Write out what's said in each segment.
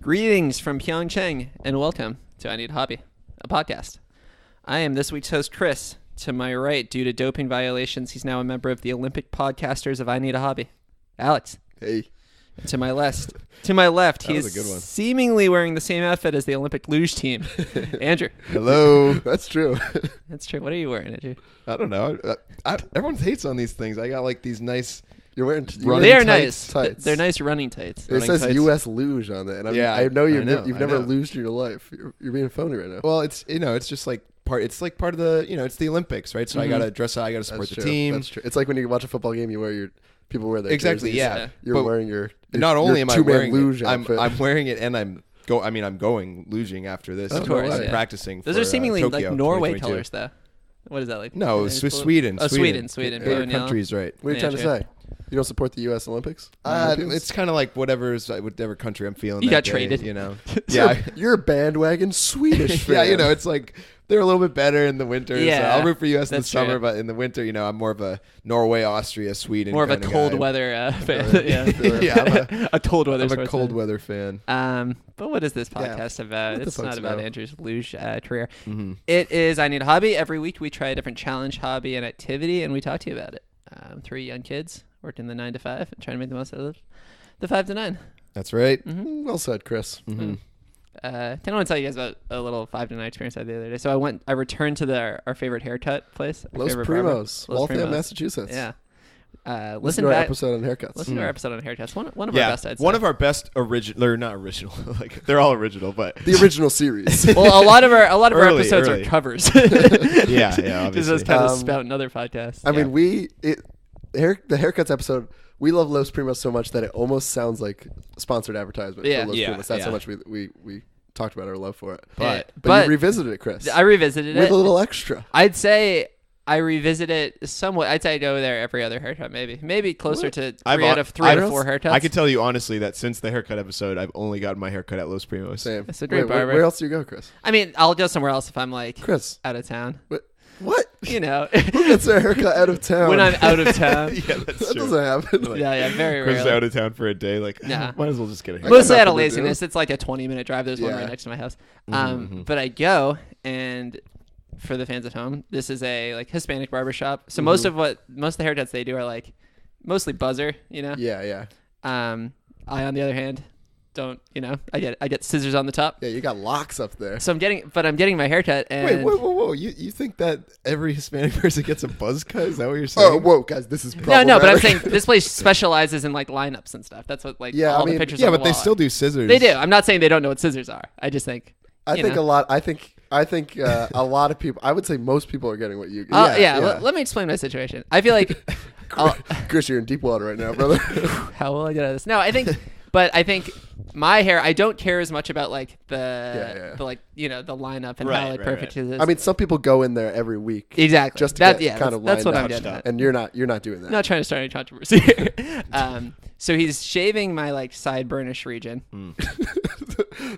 Greetings from Pyeongchang and welcome to I Need a Hobby, a podcast. I am this week's host, Chris. To my right, due to doping violations, he's now a member of the Olympic podcasters of I Need a Hobby, Alex. Hey. And to my left, he is seemingly wearing the same outfit as the Olympic luge team, Andrew. Hello. That's true. That's true. What are you wearing, Andrew? I don't know. Everyone hates on these things. I got like these nice. You're wearing They are nice. tights. They're nice running tights. It says U.S. Luge on it. And I know you've never luged in your life. You're being phony right now. Well, it's just like part. It's like part of the it's the Olympics, right? So I gotta dress up. I gotta support the team. That's true. It's like when you watch a football game, you wear your people wear their exactly. jerseys. Yeah. You're wearing your. Not only am I wearing luge it, I'm wearing it, and I'm going luging after this. Of course, I'm practicing. Those are seemingly Tokyo, like Norway 2022. colors, though. What is that like? No, it's Sweden. Oh, Sweden. Yeah, Blue and yellow. country's right. What are you trying to say? You don't support the U.S. Olympics? It's kind of like whatever country I'm feeling. You that got day, traded. Yeah, you're a bandwagon Swedish fan. Yeah, it's like they're a little bit better in the winter. Yeah, so I'll root for U.S. in the summer, true. but in the winter, I'm more of a Norway, Austria, Sweden. More of a kinda cold guy. weather fan. Yeah, a cold weather. I'm a cold weather fan. But what is this podcast about? Let the It's not folks about know. Andrew's luge career. Mm-hmm. It is I Need a Hobby. Every week we try a different challenge, hobby, and activity, and we talk to you about it. 3 young kids working the 9 to 5 and trying to make the most out of the 5 to 9. That's right. Well said, Chris. Mm-hmm. I want to tell you guys about a little 5 to 9 experience I had the other day. So I returned to our favorite haircut place. Los Primos, Waltham, Massachusetts. Yeah. Listen to our episode on haircuts. Listen to our episode on haircuts. One of our best, I'd say. One of our best original. They're not original. Like they're all original, but the original series. Well, a lot of our episodes early. are covers. yeah, obviously. Just us kind of spouting other podcasts. I mean, the haircuts episode. We love Los Primos so much that it almost sounds like a sponsored advertisement for Los Primos. That's how much we talked about our love for it. But you revisited it, Chris. I revisited it with a little extra. I'd say I revisit it somewhat. I'd say I go there every other haircut, maybe closer to 3 out of 4 haircuts. I can tell you honestly that since the haircut episode, I've only gotten my haircut at Los Primos. Same. It's a great barber. Where else do you go, Chris? I mean, I'll go somewhere else if I'm like Chris out of town. What? Who gets their haircut out of town? When I'm out of town. Yeah, that's that true. doesn't happen. Yeah, very Chris is rarely. out of town for a day. Like, Nah. might as well just get a haircut. Mostly out of nothing to do. laziness. It's like a 20-minute drive. There's one Yeah. right next to my house. Mm-hmm. But I go, and for the fans at home, this is a like Hispanic barbershop. So most of the haircuts they do are like mostly buzzer, Yeah. I, on the other hand, don't, I get scissors on the top. Yeah, you got locks up there. So I'm getting my haircut and Wait, whoa! You think that every Hispanic person gets a buzz cut? Is that what you're saying? Oh, whoa, guys, this is problematic. No, but I'm saying this place specializes in like lineups and stuff. That's what all the pictures. Yeah, on the but they wall still are. do scissors. They do. I'm not saying they don't know what scissors are. I just think. I think a lot of people. I would say most people are getting what you. Let me explain my situation. I feel like Chris, you're in deep water right now, brother. how will I get out of this? No, I think my hair. I don't care as much about like the lineup and how perfect it is. I mean, some people go in there every week. Exactly. Just to get kind of that's what lined I'm up. getting at. And you're not doing that. I'm not trying to start any controversy here. So he's shaving my like side burnish region.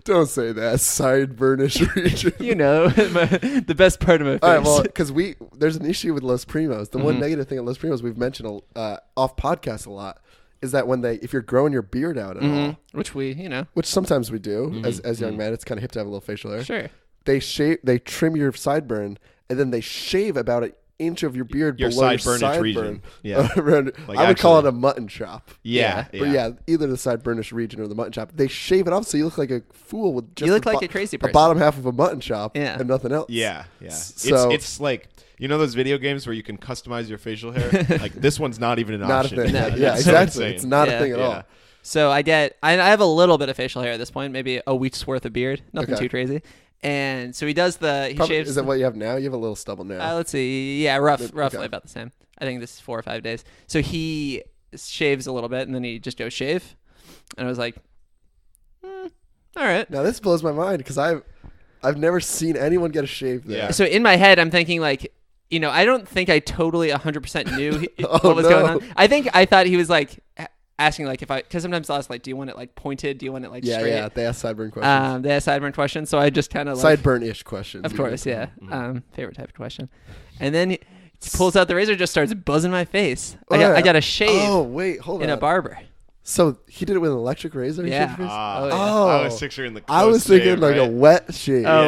Don't say that. Side burnish region. The best part of my face. All right, well, because there's an issue with Los Primos. The one negative thing at Los Primos we've mentioned off podcast a lot is that if you're growing your beard out at all, which which sometimes we do as young men, it's kind of hip to have a little facial hair. Sure. They trim your sideburn and then they shave about an inch of your beard Your below your sideburnish region. Yeah. Like I would call it a mutton chop. Yeah. But either the sideburnish region or the mutton chop. They shave it off so you look like a fool with just like a crazy person. The bottom half of a mutton chop and nothing else. Yeah. So it's like those video games where you can customize your facial hair. Like this one's not even an not option. a thing. No, Yeah, it's exactly. insane. It's not a thing at all. So I have a little bit of facial hair at this point, maybe a week's worth of beard, nothing too crazy. And so he shaves. Is that what you have now? You have a little stubble now. Let's see. Yeah, roughly about the same. I think this is 4 or 5 days. So he shaves a little bit, and then he just goes shave. And I was like, all right. Now this blows my mind because I've never seen anyone get a shave there. Yeah. So in my head, I'm thinking like, I don't think I totally 100% knew what was going on. I thought he was like asking like because sometimes they'll ask like, do you want it like pointed? Do you want it like straight? Yeah, they ask sideburn questions. They ask sideburn questions. So I just kind of like sideburn-ish questions. Of course, yeah. Favorite type of question. And then he pulls out the razor, just starts buzzing my face. I got a shave. Oh wait, hold on. In a barber. So he did it with an electric razor? Yeah. I was picturing the. I was thinking like a wet shave. Oh,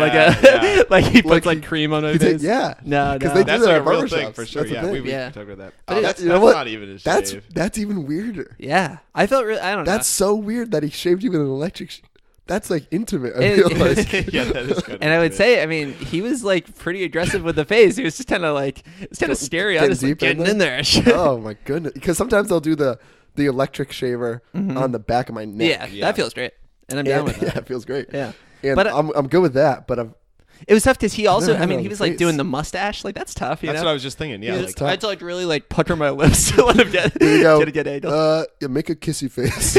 like he puts like cream on his face. Yeah. No, because they do that's that like at a real barbershops. thing for sure. Yeah, we talked about that. But That's you know what? not even a shave. That's even weirder. Yeah, I felt really. I don't know. That's so weird that he shaved you with an electric. That's like intimate. I feel like. Yeah, that is kind of. And I would say, I mean, he was like pretty aggressive with the face. He was just kind of like, it's kind of scary, honestly, getting in there. Oh my goodness! Because sometimes they'll do the electric shaver on the back of my neck. Yeah, that feels great, and I'm down with that. Yeah, it feels great. Yeah, and but I'm good with that. But it was tough because he also, I mean, he on was the like face. doing the mustache. Like that's tough. That's what I was just thinking. Yeah, It's like, I had to like really like pucker my lips to let him get There you go. get a good angle. Yeah, make a kissy face.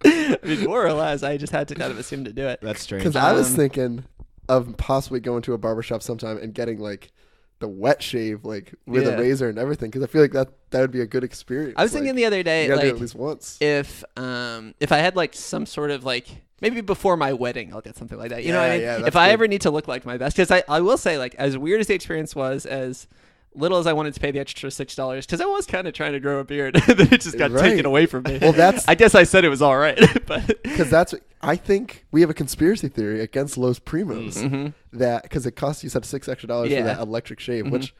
I mean, more or less, I just had to kind of assume to do it. that's strange. Because I was thinking of possibly going to a barbershop sometime and getting like the wet shave, like with a razor and everything. Because I feel like that would be a good experience. I was thinking the other day, you gotta do it like at least once. if I had like some sort of like maybe before my wedding, I'll get something like that. You know what I mean? Yeah, if that's I good. ever need to look like my best, because I will say, like, as weird as the experience was, as little as I wanted to pay the extra $6, because I was kind of trying to grow a beard, then it just got Right. taken away from me. Well, that's I guess I said it was all right, but because I think we have a conspiracy theory against Los Primos that because it costs you $6 extra for Yeah. that electric shave, which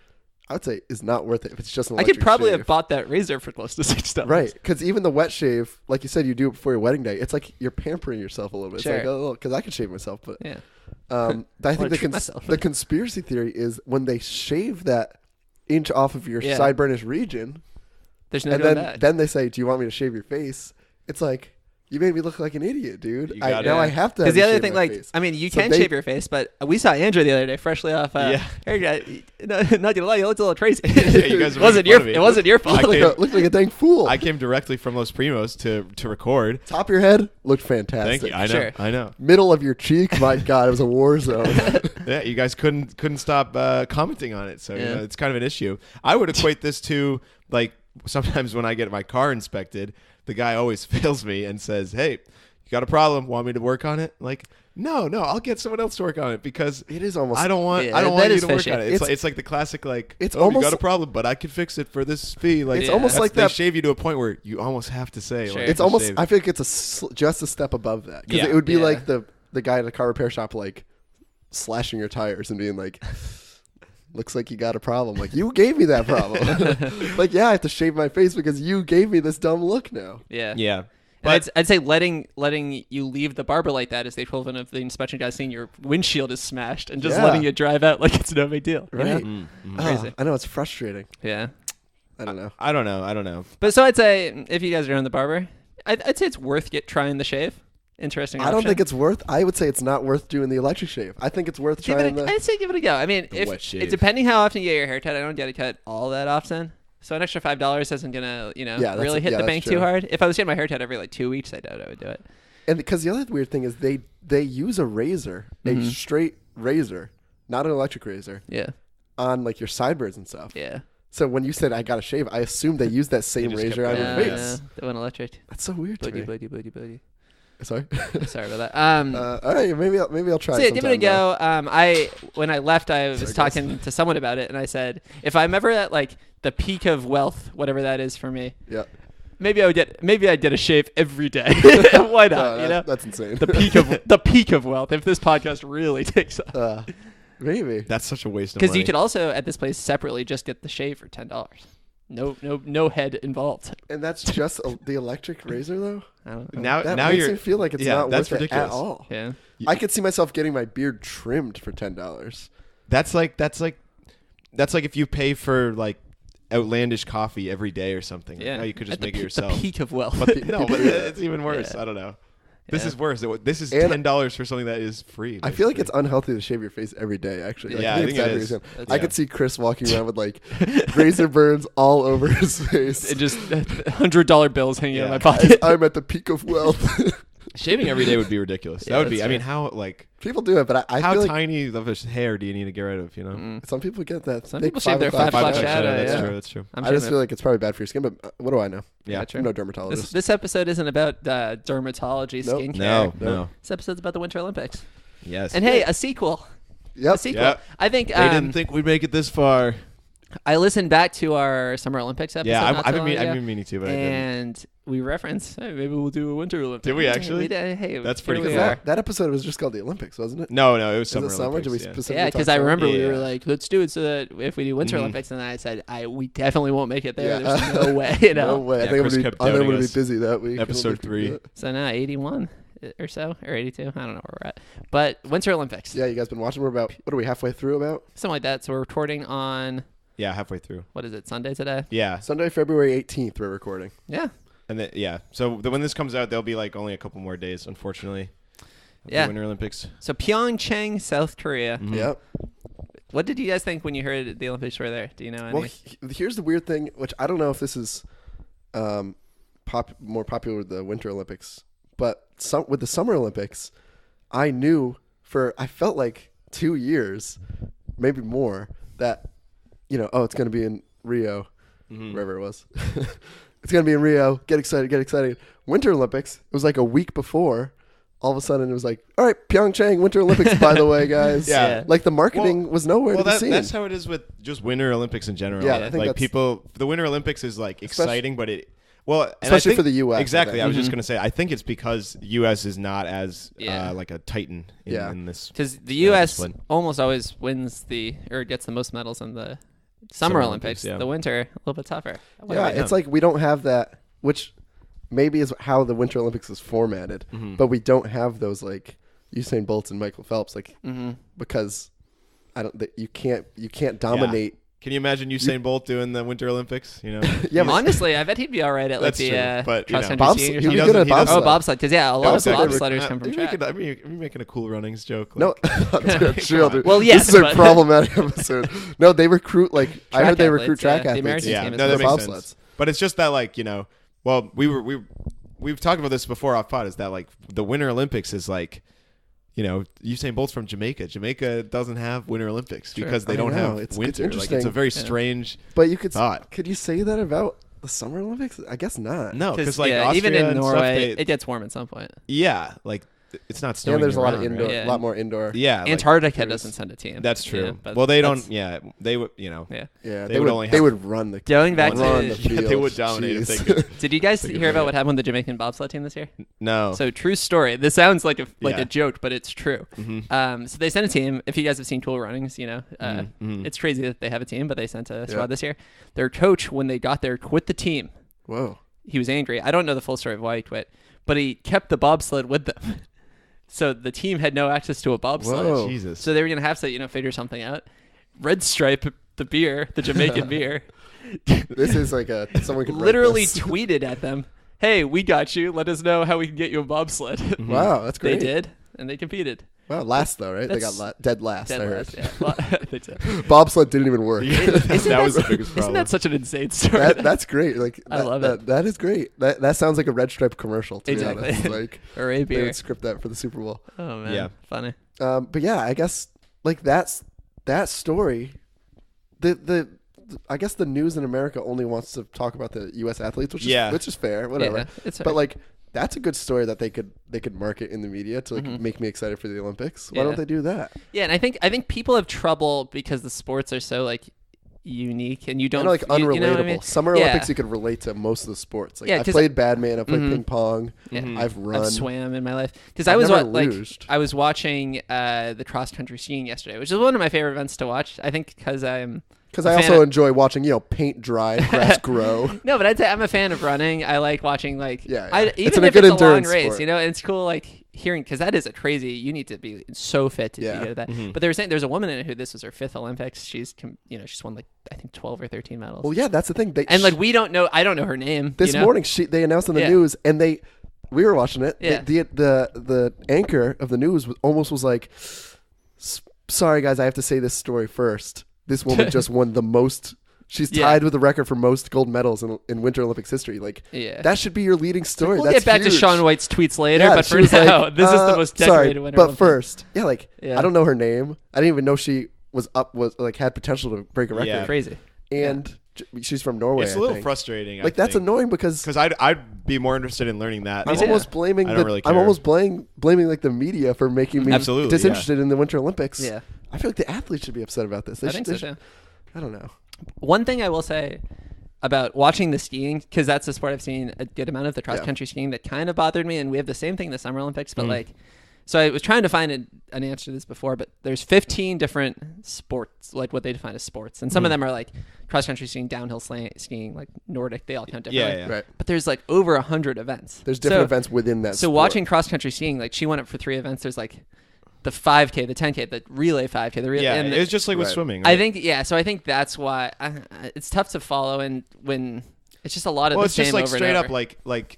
I would say is not worth it if it's just an I electric could probably shave. have bought that razor for close to $6. Right, because even the wet shave, like you said, you do it before your wedding day. It's like you're pampering yourself a little bit. Sure. It's like, oh, because I could shave myself, but Yeah. I think treat myself. the conspiracy theory is when they shave that inch off of your Yeah. sideburnish region, There's no and going then back. then they say, "Do you want me to shave your face?" It's like you made me look like an idiot, dude. You got it. Now I have to. Because the have you other shave thing, my like, face. I mean, you So can they- shave your face, but we saw Andrew the other day, freshly off haircut. Not gonna lie, you looked a little crazy. you guys it are wasn't making your. fun of me. It wasn't your fault. looked like a dang fool. I came directly from Los Primos to record. Top of your head looked fantastic. Thank you. I know. Sure. I know. Middle of your cheek, my God, it was a war zone. Yeah, you guys couldn't stop commenting on it, so you Yeah. know, it's kind of an issue. I would equate this to like sometimes when I get my car inspected, the guy always fails me and says, "Hey, you got a problem? Want me to work on it?" Like, no, I'll get someone else to work on it because It is almost. I don't want Yeah, I don't that want you is to work fishy. on it. It's like the classic like It's you almost- got a problem, but I can fix it for this fee. Like It's almost like they that- shave you to a point where you almost have to say Sure. like, It's almost. shaved. I feel like it's just a step above that because Yeah. it would be Yeah. like the guy at a car repair shop like slashing your tires and being like, "Looks like you got a problem. Like you gave me that problem. Like yeah, I have to shave my face because you gave me this dumb look now." Yeah. yeah. And I'd say letting you leave the barber like that is the equivalent of the inspection guy seeing your windshield is smashed and just Yeah. letting you drive out like it's no big deal. you know? Right. Crazy. I know it's frustrating. Yeah. I don't know. I don't know. But so I'd say if you guys are on the barber, I'd say it's worth trying the shave. Interesting. I don't option. think it's worth. I would say it's not worth doing the electric shave. I think it's worth trying I'd say give it a go. I mean, The wet shave. depending how often you get your hair cut, I don't get it cut all that often. So an extra $5 isn't gonna, Yeah, that's- really hit yeah, the that's bank true. too hard. If I was getting my hair cut every like 2 weeks, I doubt I would do it. And because the other weird thing is they use a razor, a straight razor, not an electric razor, Yeah. on like your sideburns and stuff. Yeah. So when you said I got to shave, I assumed they used that same just kept razor on going. your face. They went electric. That's so weird to me. Buddy. Sorry. Sorry about that. All right, maybe I'll try. So it yeah, give it a sometime, go. When I left, I was Sorry, talking to someone about it, and I said, if I'm ever at like the peak of wealth, whatever that is for me, Yeah. maybe I'd get a shave every day. Why not? No, you know, that's insane. the peak of wealth. If this podcast really takes off, Maybe. That's such a waste of because money. you could also at this place separately just get the shave for $10. No head involved. And that's just the electric razor though. I don't know. That now makes you're me feel like it's yeah, not that's worth ridiculous. it at all. Yeah. I could see myself getting my beard trimmed for $10. That's like if you pay for like outlandish coffee every day or something. Yeah. Now you could just At the make it pe- yourself. The peak of wealth. But no, but it's even worse. Yeah. I don't know. This Yeah. is worse. This is And- $10 for something that is free. I feel like it's basically. unhealthy to shave your face every day. Actually, Yeah, I it's think it that is. reason. That's- I yeah. could see Chris walking around with like razor burns all over his face. It just $100 bills hanging out of Yeah. my pocket. I'm at the peak of wealth. Shaving every day would be ridiculous. Yeah, That would be. that's I mean, fair. how like People do it, but I how feel like tiny of a hair do you need to get rid of? You know, some people get that. Some thick people shave their 5 o'clock 5 o'clock shadow. shadow, That's yeah. true. That's true. I'm I just shaving feel like it's probably bad for your skin, but what do I know? Yeah. true. I'm no dermatologist. This episode isn't about dermatology, Nope. skincare. No. This episode's about the Winter Olympics. Yes. And hey, a sequel. Yep. A sequel. Yeah. I think They didn't think we'd make it this far. I listened back to our Summer Olympics episode. Yeah, not I've too long ago, been meaning to, but I didn't. and we referenced, hey, maybe we'll do a Winter Olympics. Did we actually? We did. Hey, That's here pretty we cool. are. That episode was just called the Olympics, wasn't it? No, it was Is Summer it summer? Olympics. Did we yeah. specifically Yeah, talk because I summer? remember we Yeah. were like, let's do it so that if we do Winter Mhm. Olympics, and then I said, we definitely won't make it there. Yeah. There's no way, you know. No way. Yeah, I think Chris I'm kept going doubting to be us. busy that week. Episode 3. So now 81 or so, or 82. I don't know where we're at. But Winter Olympics, Yeah, you guys been watching? We're about, what are we, halfway through about? something like that. So we're recording on, Yeah, halfway through. what is it, Sunday today? Yeah, Sunday, February 18th, we're recording. Yeah. and then so when this comes out, there'll be like only a couple more days, unfortunately. of the Yeah. Winter Olympics. So Pyeongchang, South Korea. Mhm. Yep. What did you guys think when you heard the Olympics were there? Do you know any? Well, here's the weird thing, which I don't know if this is more popular with the Winter Olympics, but with the Summer Olympics, I felt like 2 years, maybe more, that, it's going to be in Rio, Mhm. wherever it was. It's going to be in Rio. Get excited, get excited. Winter Olympics, it was like a week before. All of a sudden, it was like, all right, Pyeongchang Winter Olympics, by the way, guys. Yeah. Like the marketing was nowhere to be seen. That's how it is with just Winter Olympics in general. Yeah, I think like that's- the Winter Olympics is like Especially- exciting, but and I Especially think- for the US, I Exactly. think. I was just Mhm. gonna say, I think it's because U.S. is not as Yeah. like a titan Yeah. in this. Because the Yeah, U.S. discipline. almost always wins or gets the most medals in the Summer Olympics. yeah. The Winter, a little bit tougher. Yeah, it's like we don't have that, which maybe is how the Winter Olympics is formatted, Mhm. but we don't have those like Usain Bolts and Michael Phelps, like Mm-hmm. because you can't dominate. Can you imagine Usain Bolt doing the Winter Olympics? You know, Yeah, but Honestly, I bet he'd be all right at like That's the true, but, you cross know. country skiing or He'd be something. good at he doesn't- bobsled. Oh, bobsled. Because a lot of Bobsled would- bobsledders come from track. Are you making a cool runnings joke? No, Like, chill, dude. Well, yes, this is a but- problematic episode. No, they recruit I heard they recruit athletes, yeah. track The athletes. American yeah, team no, is that the makes bobsleds. sense. But it's just that, like, well, we've talked about this before off pod. Is that like the Winter Olympics is like, Usain Bolt's from Jamaica. Jamaica doesn't have Winter Olympics Sure. because they I don't know. have It's winter. Like, it's interesting. a very Yeah. strange But you could thought. could you say that about the Summer Olympics? I guess not. No, because like yeah, Austria even in and Norway, stuff, it gets warm at some point. like it's not snowing. And there's a lot of year-round, indoor, right? Yeah. a lot more indoor. Yeah, like, Antarctica there's- doesn't send a team. that's true. Yeah, but well, they that's- don't. Yeah, they would. Yeah. Yeah, They would only have- would run the Going back run to, the Yeah, they field. would dominate if they Jeez. could. did you guys They could hear about bring what it. happened with the Jamaican bobsled team this year? No. So true story. This sounds like Yeah. a joke, but it's true. Mhm. So they sent a team. If you guys have seen Cool Runnings, Mhm. it's crazy that they have a team, but they sent a squad Yeah. this year. Their coach, when they got there, quit the team. Whoa. He was angry. I don't know the full story of why he quit, but he kept the bobsled with them. So the team had no access to a bobsled. Whoa. Jesus. So they were gonna have to, figure something out. Red Stripe, the beer, the Jamaican beer, This is like someone could write literally this. tweeted at them, "Hey, we got you. Let us know how we can get you a bobsled." Wow, that's They great. did, and they competed. Wow, last though, right? They That's got dead last. Dead I heard. last, yeah. Well, I think so. Bobsled didn't even work. that was the biggest Isn't problem. that such an insane story? That's great. Like I love that, it. That is great. That sounds like a Red Stripe commercial. To Exactly. be honest, like or a they beer. would script that for the Super Bowl. Oh man, Yeah. funny. But yeah, I guess like that story. I guess the news in America only wants to talk about the U.S. athletes, which is fair, whatever. Yeah, it's But like that's a good story that they could market in the media to like make me excited for the Olympics. Why Yeah. don't they do that? yeah, and I think people have trouble because the sports are so like unique, and you don't And like you unrelatable. know what I mean? Summer Yeah. Olympics, you could relate to most of the sports. Like Yeah, I've 'cause- played badminton, I've played Mhm. ping pong, Yeah. Mhm. I've run. I've swam in my life because I've I was never like luged. I was watching the cross country skiing yesterday, which is one of my favorite events to watch. I think because I'm Because a I fan also of- enjoy watching, paint dry, grass grow. no, but I'd say I'm a fan of running. I like watching Yeah, even it's a if good it's a long endurance race, sport. and it's cool like hearing because that is a crazy. You need to be so fit to be Yeah. good at that. Mhm. But they were saying there's a woman in it who this was her 5th Olympics. She's she's won like I think 12 or 13 medals. Well, yeah, that's the thing. They, and like we don't know. I don't know her name. this morning, they announced on the Yeah. news, and we were watching it. Yeah. The anchor of the news was like, "Sorry guys, I have to say this story first. This woman just won the most. She's Yeah. tied with the record for most gold medals in Winter Olympics history. Like Yeah. that should be your leading story. We'll That's get back to huge. Sean White's tweets later, Yeah, but she for was now, like, this is the most sorry, decorated winner. but Olympic. first, Yeah. I don't know her name. I didn't even know she was had potential to break a record. Yeah. Crazy. And she's from Norway. It's I a little think. frustrating. Like that's annoying because because I'd be more interested in learning that. I'm too. almost blaming I don't really I'm care. almost blaming like the media for making me Absolutely, disinterested in the Winter Olympics. Yeah. I feel like the athletes should be upset about this. I think so too. I don't know. One thing I will say about watching the skiing, because that's a sport I've seen a good amount of, the cross country skiing, that kind of bothered me, and we have the same thing the Summer Olympics, but like, so I was trying to find an answer to this before, but there's 15 different sports, like what they define as sports, and some of them are like cross country skiing, downhill skiing, like Nordic, they all count differently. Yeah. Right. But there's like over 100 events. There's different events within that. So sport. watching cross country skiing, like she went up for 3 events. There's like the 5K, the 10K, the relay 5K, the relay. Yeah, and it was just like with Right. swimming. I Right? think so I think that's why it's tough to follow, and when it's just a lot of Well, the it's same just like over straight and up over. like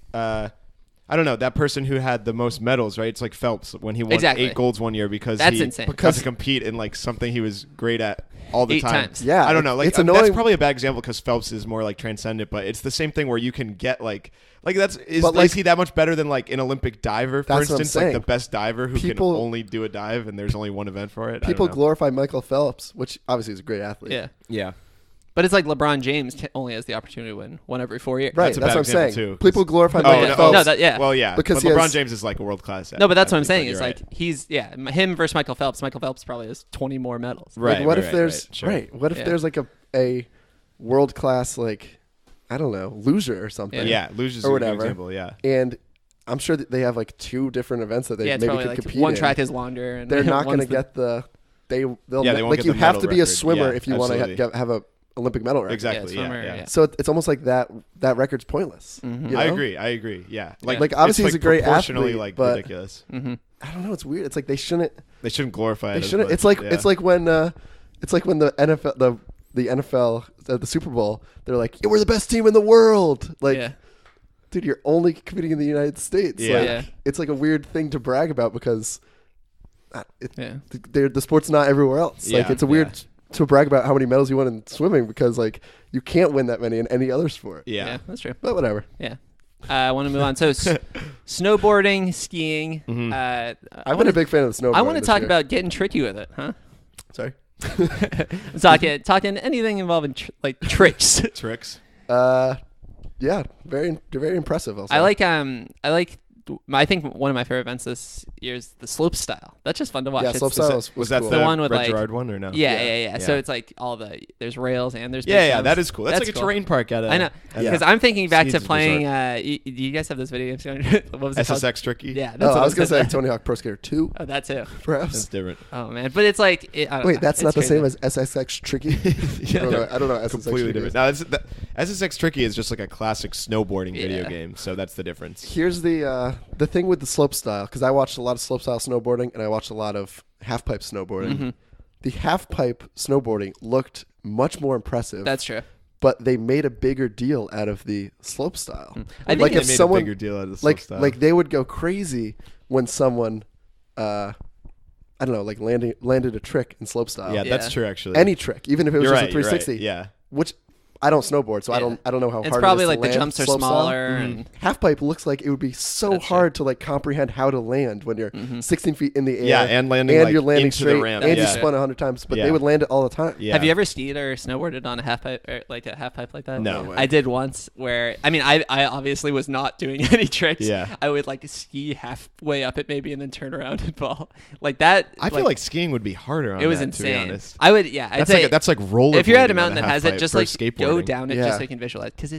I don't know, that person who had the most medals, right? It's like Phelps when he won Exactly. 8 golds one year because That's he insane. got to compete in like something he was great at all the 8 time. times. Yeah, I don't know. Like it's that's annoying. probably a bad example because Phelps is more like transcendent, but it's the same thing where you can get like that's But, like- is he that much better than like an Olympic diver, for That's what I'm instance, like the saying. best diver who People- can only do a dive and there's only one event for it? I People don't know. glorify Michael Phelps, which obviously is a great athlete. Yeah, Yeah. but it's like LeBron James only has the opportunity to win one every 4 years. Right. That's a That's bad what I'm saying. example, too, People glorify Oh, Michael no, Phelps. No, that- yeah. Well, yeah, Because but he LeBron has- James is like a world class. No, but that's what I'm saying. You're Is right. like he's him versus Michael Phelps. Michael Phelps probably has 20 more medals. right. Like, what right, if there's right, sure. What if Yeah. there's like a world class, like, I don't know, loser or something? Yeah, loses Or a good whatever. example. Yeah. And I'm sure that they have like 2 different events that they Yeah, it's maybe probably could like compete one in. track is longer, and They're not going to one's the- get they'll Yeah, they won't like get you the have medal to be a record. swimmer Yeah, if you want absolutely. to have a Olympic medal record. Exactly. Yeah, Yeah. swimmer, Yeah. yeah. So it's almost like that record's pointless. Mhm. you I know? agree. Yeah. Like, obviously it's he's a great proportionally athlete, like but- ridiculous. Mhm. I don't know. It's weird. It's like they shouldn't. They shouldn't glorify it. They as shouldn't. much. It's like Yeah. it's like when the NFL the NFL the Super Bowl, they're like, yeah, we're the best team in the world. Like, yeah. dude, you're only competing in the United States. Yeah. Like, Yeah. it's like a weird thing to brag about because Yeah. the sport's not everywhere else. Like, Yeah, it's a weird to brag about how many medals you won in swimming because like you can't win that many in any other sport. Yeah. That's true. But whatever. Yeah. I want to move on. So, snowboarding, skiing. I've been a big fan of the snowboard. I want to this talk year. about getting tricky with it, huh? Sorry. talking anything involving like tricks. Tricks. Yeah, very impressive. Also. I think one of my favorite events this year is the slope style. That's just fun to watch. Yeah, It's- slope style was Was that cool. the one with, Red like- Gerard one or no? Yeah. So Yeah. it's like there's rails and there's Yeah, big yeah, jumps. that is cool. That's like a cool. terrain park at a. I know at a because I'm thinking back to Steeds playing. Do you guys have those video games? What was it called? SSX tricky. Yeah, that's Oh, what I was gonna say saying. Tony Hawk Pro Skater 2, Oh, that too. That's perhaps. different. Oh man, but it's like I don't know. Wait, that's not It's the crazy. same as SSX Tricky. I don't know. SSX Completely Tricky different. is. No, SSX tricky is just like a classic snowboarding video Yeah. game. So that's the difference. Here's the thing with the slope style, because I watched a lot of slope style snowboarding and I watched a lot of half pipe snowboarding. Mm-hmm. The half pipe snowboarding looked much more impressive. That's true. but they made a bigger deal out of the slope style. I think like they if made someone a bigger deal out of the like slope style. like they would go crazy when someone I don't know, like landed a trick in slope style. yeah, that's Yeah. true actually. Any trick, even if it was You're just right, a you're right, 360. Yeah. Which I don't snowboard, so Yeah. I don't know how It's hard probably it is like to the land jumps are slope style. smaller and Half pipe looks like it would be so That's true. hard to like comprehend how to land when you're 16 feet in the air. Yeah, and landing, and like, you're landing into the straight, ramp. and you Yeah. spun 100 times, but Yeah. they would land it all the time. Yeah. Have you ever skied or snowboarded on a half pipe or like a half pipe like that? No. No way. I did once where I obviously was not doing any tricks. Yeah. I would like ski halfway up it maybe and then turn around and fall. Like that I feel like skiing would be harder on it was that, insane. to be honest. I would I'd That's say like that's like roller. if you're at a blading on mountain that half has it, pipe just for like go skateboarding. down it Yeah. just so you can visualize because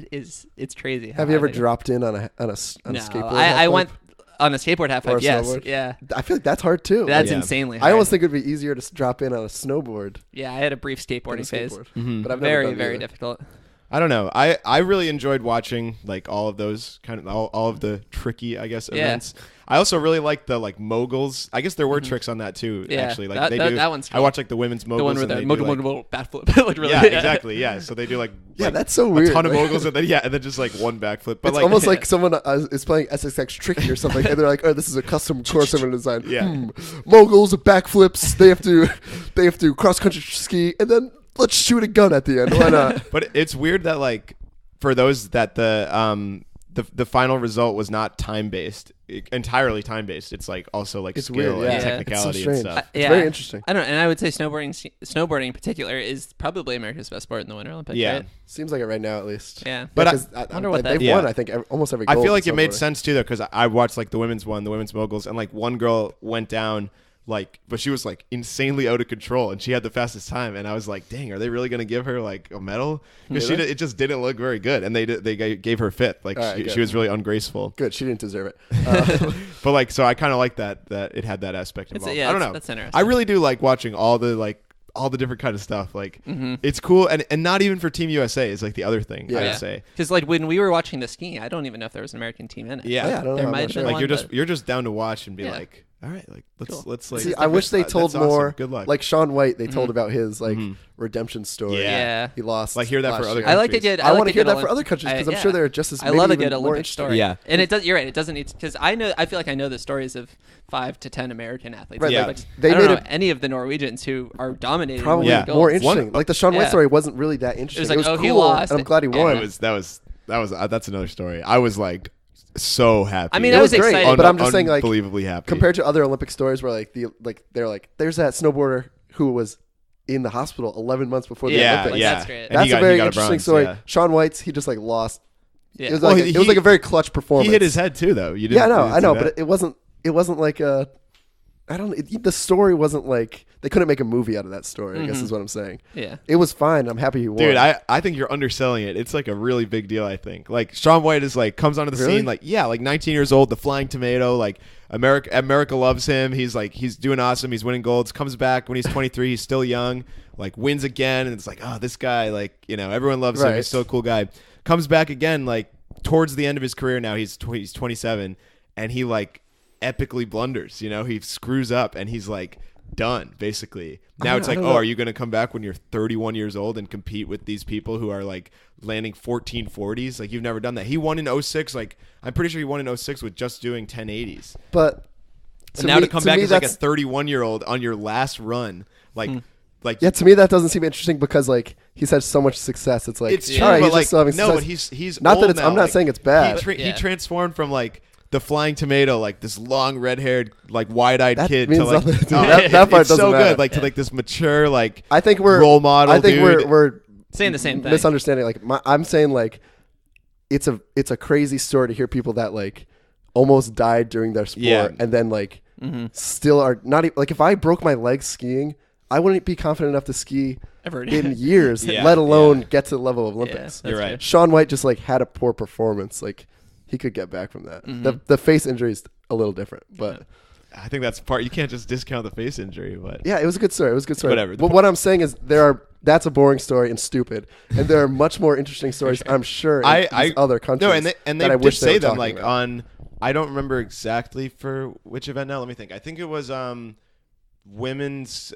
it's crazy. Have how you ever high they go. dropped in on a No, skateboard? I half went pipe? on a skateboard half Or a pipe. Yes, snowboard? yeah, I feel like that's hard too. that's Yeah. insanely hard. I almost think it would be easier to drop in on a snowboard yeah, I had a brief than a skateboarding phase. skateboard. Mhm. But I've never Very done very either. difficult. I don't know. I really enjoyed watching like all of those kind of all of the tricky, I guess, Yeah. events. I also really like the like moguls. I guess there were tricks on that too. Mm-hmm. Yeah, Actually, like that- they that- do. that one's I cool. watch like the women's moguls. The one where and the they do, mogul like- mogul backflip, like really. Yeah, exactly. Yeah, so they do like Yeah, like, that's so a weird. ton of Like, moguls and then just like one backflip. But it's like almost like someone is playing SSX Tricky or something, and they're like, "Oh, this is a custom course I'm going to design." Yeah. Moguls, backflips. They have to cross country ski, and then let's shoot a gun at the end. Why not? But it's weird that like for those that the final result was not time based, entirely time based. It's like also like It's skill weird, and yeah. technicality It's so and strange. stuff. It's very interesting. I don't know, and I would say snowboarding in particular is probably America's best sport in the Winter Olympics. Yeah. right? Seems like it right now, at least. Yeah. But Yeah, I 'cause wonder what they've that- won. Yeah. I think almost every. I gold feel in like it made snowboarding. sense too though because I watched like the women's moguls and like one girl went down but she was like insanely out of control, and she had the fastest time. And I was like, dang, are they really going to give her like a medal? Because it just didn't look very good, and they gave her fifth. Like she was really ungraceful. Good, she didn't deserve it. But like, so I kind of like that it had that aspect involved. I don't know. That's interesting. I really do like watching all the different kind of stuff. Like it's cool, and not even for Team USA is like the other thing. I would say, because like when we were watching the skiing, I don't even know if there was an American team in it. Yeah, I don't know. There I'm might not have sure. been like one, you're just down to watch and be like, all right, like let's like. See, I wish they told that's awesome. more. Good luck. Like Shaun White, they told about his like redemption story. Yeah. He lost. Like hear that for last other year. I like a countries. good. I want to hear good that for other countries because I'm sure they're just as. I love a maybe good even more Olympic interesting. story. Yeah. And it does. You're right. It doesn't need because I feel like I know the stories of 5 to 10 American athletes. Right, Yeah. But they I don't made know it- any of the Norwegians who are dominating. Probably Yeah. more golds. interesting. Like the Shaun White Yeah. story wasn't really that interesting. like, it was oh, cool, he lost. and I'm glad he Yeah. won. that was that's another story. I was like so happy. I mean, It I was was great, excited. but I'm just saying, like, unbelievably happy Compared to other Olympic stories where they're like, there's that snowboarder who was in the hospital 11 months before the Yeah, Olympics. yeah. That's great. And That's he got- a very he got interesting bronze, story. yeah. Shaun White's, he just like lost. Yeah. It was Well, like it was like a very clutch performance. He hit his head too, though. You didn't, Yeah, you I didn't know, see but that? it wasn't like a. I don't. The story wasn't like they couldn't make a movie out of that story. I guess is what I'm saying. Yeah. It was fine. I'm happy he won. Dude, I think you're underselling it. It's like a really big deal, I think. Like Shaun White is like comes onto the Really? scene like 19 years old, the flying tomato, like America loves him. He's doing awesome. He's winning golds. Comes back when he's 23, he's still young, like wins again and it's like, "Oh, this guy like, everyone loves him. Right. He's still a cool guy." Comes back again like towards the end of his career now. He's 27 and he like epically blunders, he screws up and he's like done basically. Now it's like, don't oh, know. are you going to come back when you're 31 years old and compete with these people who are like landing 1440s? Like you've never done that. He won in 06. Like I'm pretty sure he won in 06 with just doing 1080s. but And now to come back me, as like a that's- 31-year-old on your last run, like yeah, to me that doesn't seem interesting because like he's had so much success. It's like it's true, all right, but he's like just still having no, success. but he's Not that old it's- now. I'm not Like, saying it's bad. He transformed from like the flying tomato, like this long red-haired, like wide-eyed That kid, means to like nothing to me. That part it's so doesn't matter. good, like to like this mature, like I think we're role model. I think dude. we're Saying the same thing. misunderstanding. Like I'm saying like it's a crazy story to hear people that like almost died during their sport Yeah. and then like still are not even, like if I broke my leg skiing, I wouldn't be confident enough to ski Ever. in years, Yeah, let alone yeah. get to the level of Yeah, Olympics. that's You're right. true. Shaun White just like had a poor performance. Like he could get back from that. The face injury is a little different, but I think that's part. You can't just discount the face injury, but yeah, it was a good story. It was a good story. Whatever. But what I'm saying is that's a boring story and stupid, and there are much more interesting stories. I'm sure in these other countries. No, and they that I did wish they say were them talking like about. on. I don't remember exactly for which event now. Let me think. I think it was women's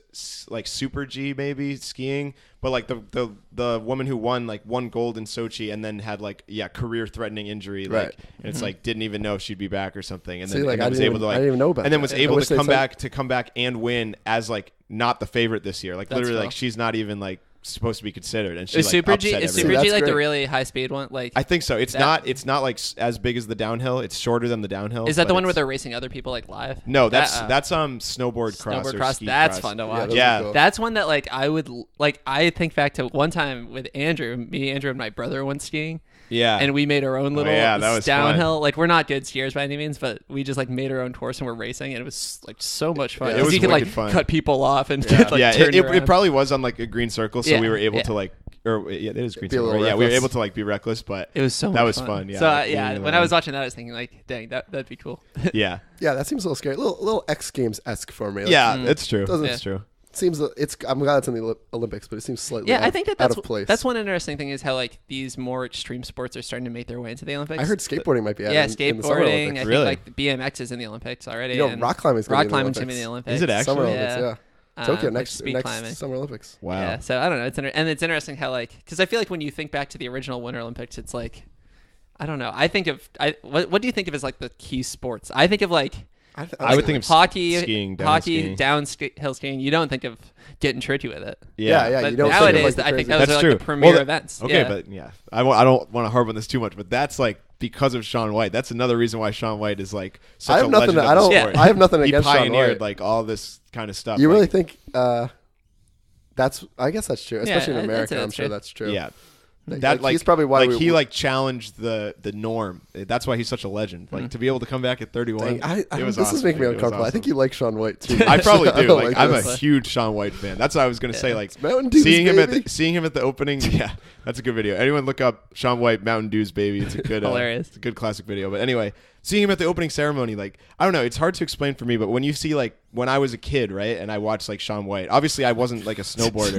like Super G maybe skiing, but like the woman who won gold in Sochi and then had like career threatening injury, like Right. and it's like didn't even know if she'd be back or something, and See, then, like, and I then was didn't able to even- like I didn't even know about and then that. was I able wish to they'd come back and win as like not the favorite this year, like That's literally cool. like she's not even like supposed to be considered, and she Is like Super G upset is everyone. Super G that's like the great. really high speed one? Like I think so. It's That- not like as big as the downhill. It's shorter than the downhill. is that the but one where it's- they're racing other people like live? No, That, that's snowboard cross. snowboard or cross. ski That's cross. fun to Yeah, watch. those Yeah. are cool. That's one that like I would like. I think back to one time with Andrew, and my brother went skiing, Yeah, and we made our own little yeah, that was downhill. Like we're not good skiers by any means, but we just like made our own course and we're racing, and it was like so much fun. Yeah, it 'Cause was you could like wicked fun. cut people off and Yeah. like yeah, turn it around. probably was on like a green circle, so Yeah, we were able yeah. to like, or yeah, it is green Be a circle. little Right? Yeah, we were reckless. able to like be reckless, but It was so that much was fun. Yeah, So like, yeah, being when I alone. was watching that, I was thinking like, dang, that'd be cool. yeah, Yeah, that seems a little scary. A little X Games esque for me. Like, yeah, it's true. Doesn't- It's true. seems it's. I'm glad it's in the Olympics, but it seems slightly. Yeah, out, I think out that's of place. that's one interesting thing is how like these more extreme sports are starting to make their way into the Olympics. I heard skateboarding might be. Yeah, added in the Summer skateboarding. Olympics. I Really? think like the BMX is in the Olympics already. You know, and rock climbing's gonna rock be in the climbing's gonna be Olympics. in the Olympics. Is it actually? Summer Yeah. Olympics, yeah. Tokyo like next speed next climbing. Summer Olympics. Wow. Yeah, so I don't know. It's interesting how like because I feel like when you think back to the original Winter Olympics, it's like I don't know. I think of what do you think of as like the key sports? I think of like I would think of hockey, skiing, downhill skiing. You don't think of getting tricky with it. Yeah. But You don't think of, nowadays, like, the I think crazy- those That's are true. like the premier Well, events. Okay, yeah. but yeah, I don't want to harp on this too much, but that's like because of Shaun White. That's another reason why Shaun White is like such I have a nothing. legend I of the don't. sport. I have nothing He against Shaun pioneered White. like all this kind of stuff. You really like, think? That's. I guess that's true, especially in I'd say America. I'm that's sure true. that's true. Yeah. That he's probably why he challenged the norm. That's why he's such a legend. Like to be able to come back at 31. It was this awesome, is making me dude. It was uncomfortable. I awesome. think you like Shaun White too. I probably do. don't Like I'm a this. huge Shaun White fan. That's what I was gonna say. Like Mountain Dews, seeing him baby. seeing him at the opening. Yeah, that's a good video. Anyone look up Shaun White Mountain Dews baby. It's a good Hilarious. It's a good classic video. But anyway, seeing him at the opening ceremony, like I don't know, it's hard to explain for me. But when you see like when I was a kid, right, and I watched like Shaun White. Obviously, I wasn't like a snowboarder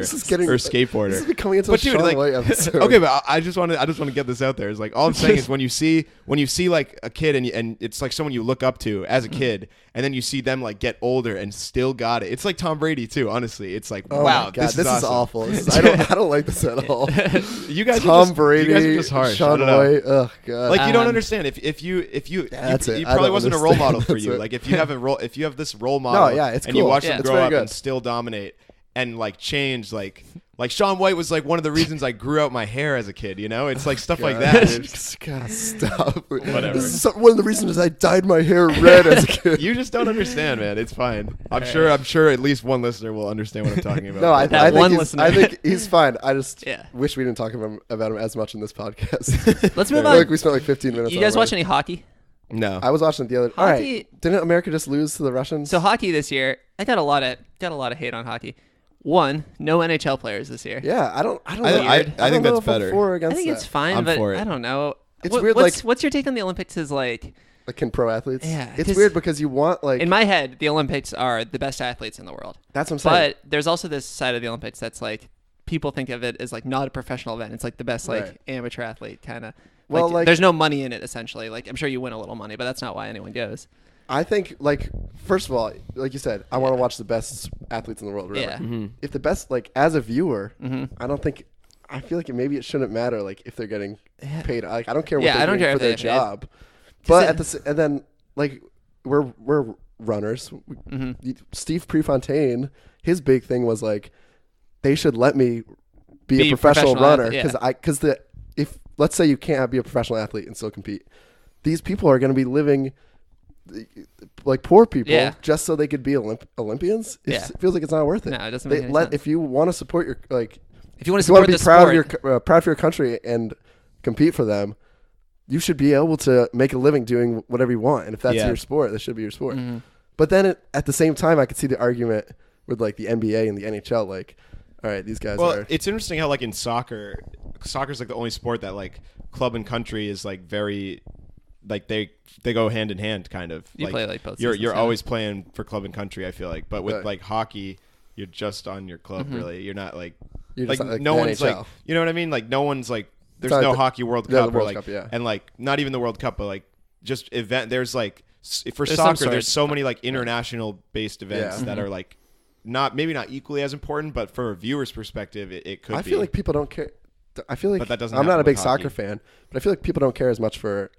or a skateboarder. This is becoming into But a dude, Shaun like, White episode. okay, but I just want to get this out there. It's like all I'm saying is when you see like a kid and it's like someone you look up to as a kid, and then you see them like get older and still got it. It's like Tom Brady too. Honestly, it's like Oh wow, my God, this is awesome. awful. I don't like this at all. You guys, Tom Brady, you guys Brady, are just harsh. I Shaun don't know. White. Oh God. Like you don't Um, understand if you that's it. you I probably don't wasn't a role understand. model for That's you. it. Like if you have this role model, yeah, it's and you cool. watch Yeah. them It's grow very up good. and still dominate and like change like Shaun White was like one of the reasons I grew out my hair as a kid, you know? It's like stuff like that. It's- God, stop. Whatever. This is one of the reasons I dyed my hair red as a kid. You just don't understand, man. It's fine. I'm sure at least one listener will understand what I'm talking about. No, That one I listener. think he's fine. I just Yeah. wish we didn't talk about him as much in this podcast. Let's move I on. feel like we spent like 15 minutes. You guys on it watch any hockey? No. I was watching it the other. All Hockey- right, didn't America just lose to the Russians? So hockey this year, I got a lot of hate on hockey. One, no NHL players this year. yeah, I don't. I know. think don't know that's if I'm better. for or I against think that. it's fine, I'm but for it. I don't know. It's weird, like- what's your take on the Olympics? Is like Like, can pro athletes? Yeah, it's 'cause weird because you want like in my head, the Olympics are the best athletes in the world. that's what I'm saying. But there's also this side of the Olympics that's like people think of it as like not a professional event. It's like the best like Right. amateur athlete kind of. Well, like, like- there's no money in it essentially. Like I'm sure you win a little money, but that's not why anyone goes. I think, like, first of all, like you said, I want to watch the best athletes in the world. Whatever. Yeah. Mm-hmm. If the best, like, as a viewer, Mhm. I feel like maybe it shouldn't matter, like, if they're getting paid. Like, I don't care what Yeah, they're I don't doing care for if their they get paid. job. But it- at and then, like, we're runners. Mhm. Steve Prefontaine, his big thing was like, they should let me be Be a professional runner athlete, yeah. because if let's say you can't be a professional athlete and still compete, these people are going to be living like poor people Yeah. just so they could be Olympians. Yeah. It feels like it's not worth it. No, it doesn't make any sense. If you want to support your If you want if to you support want to be the proud sport, of your proud for your country and compete for them, you should be able to make a living doing whatever you want. And if that's Yeah. your sport, that should be your sport. Mm-hmm. But then at the same time, I could see the argument with like the NBA and the NHL. Like, all right, these guys Well, are. it's interesting how like in soccer's like the only sport that like club and country is like very like they go hand in hand kind of. You play, like, both You're seasons, yeah. always playing for club and country. I feel like, but with Right. like hockey, you're just on your club. Mm-hmm. Really, you're not like You're like just not like no the one's NHL. like you know what I mean. Like no one's like there's not no like the- hockey World yeah, the Cup or World like Cup, yeah. and like not even the World Cup, but like just event. There's like for There's some soccer, sort there's of- so many like international based events Yeah. that are like maybe not equally as important, but from a viewer's perspective, it could I be. feel like people don't care. I feel like But that doesn't I'm not a happen big with soccer hockey. fan, but I feel like people don't care as much for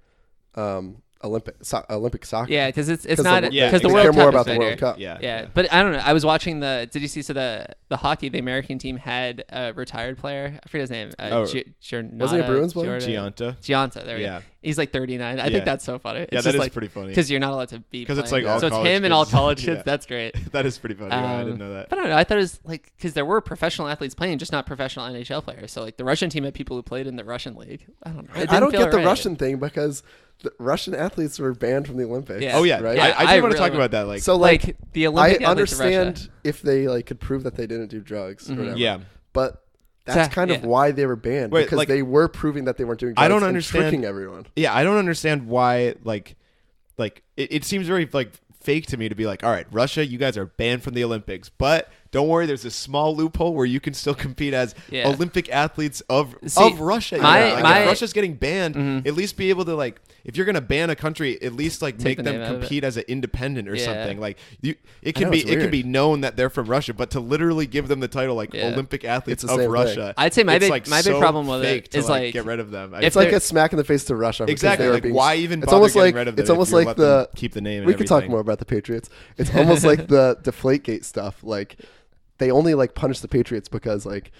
Olympic soccer. yeah, because it's 'Cause not the, Yeah, because the they World care Cup more is about the bigger. World Cup. Yeah. But I don't know. I was watching did you see the hockey? The American team had a retired player. I forget his name. Wasn't he a Bruins player? Gianta. Gianta. There we Yeah. go. He's like 39. I Yeah. think that's so funny. It's Yeah, just that is like, pretty funny. because you're not allowed to be. 'Cause it's playing. like all so it's college him and all kids. college kids. Yeah. That's great. That is pretty funny. Yeah, I didn't know that. But I don't know. I thought it was like because there were professional athletes playing, just not professional NHL players. So like the Russian team had people who played in the Russian league. I don't know. It I didn't don't feel get the right. Russian thing because the Russian athletes were banned from the Olympics. Yeah. Oh yeah, right. Yeah. I I did want to really talk about that. Like, So Like, like, the I Olympic athletes of Russia. understand if they like could prove that they didn't do drugs or whatever. yeah, But that's So, kind of yeah. why they were banned Wait, because like- they were proving that they weren't doing drugs I don't and understand- tricking everyone. yeah, I don't understand why. Like it seems very like fake to me to be like, all right, Russia, you guys are banned from the Olympics, but don't worry, there's a small loophole where you can still compete as Yeah. Olympic athletes of See, Russia. my- Like, my- if Russia's getting banned, Mhm. at least be able to like, if you're gonna ban a country, at least like Take make the them name out of it. compete as an independent or Yeah. something. Like it I can know, be it's it can weird. be known that they're from Russia, but to literally give them the title like Yeah. Olympic athletes It's the of same Russia, I'd say my it's, big- like, my big so problem with it fake to, is, like, get rid of them. if It's like they're- a smack in the face to Russia. because Exactly. they were Like, being- why even It's bother almost getting like rid of them it's if almost you like let them the keep the name and we could talk everything? more about the Patriots. It's almost like the Deflategate stuff. Like they only like punish the Patriots because like,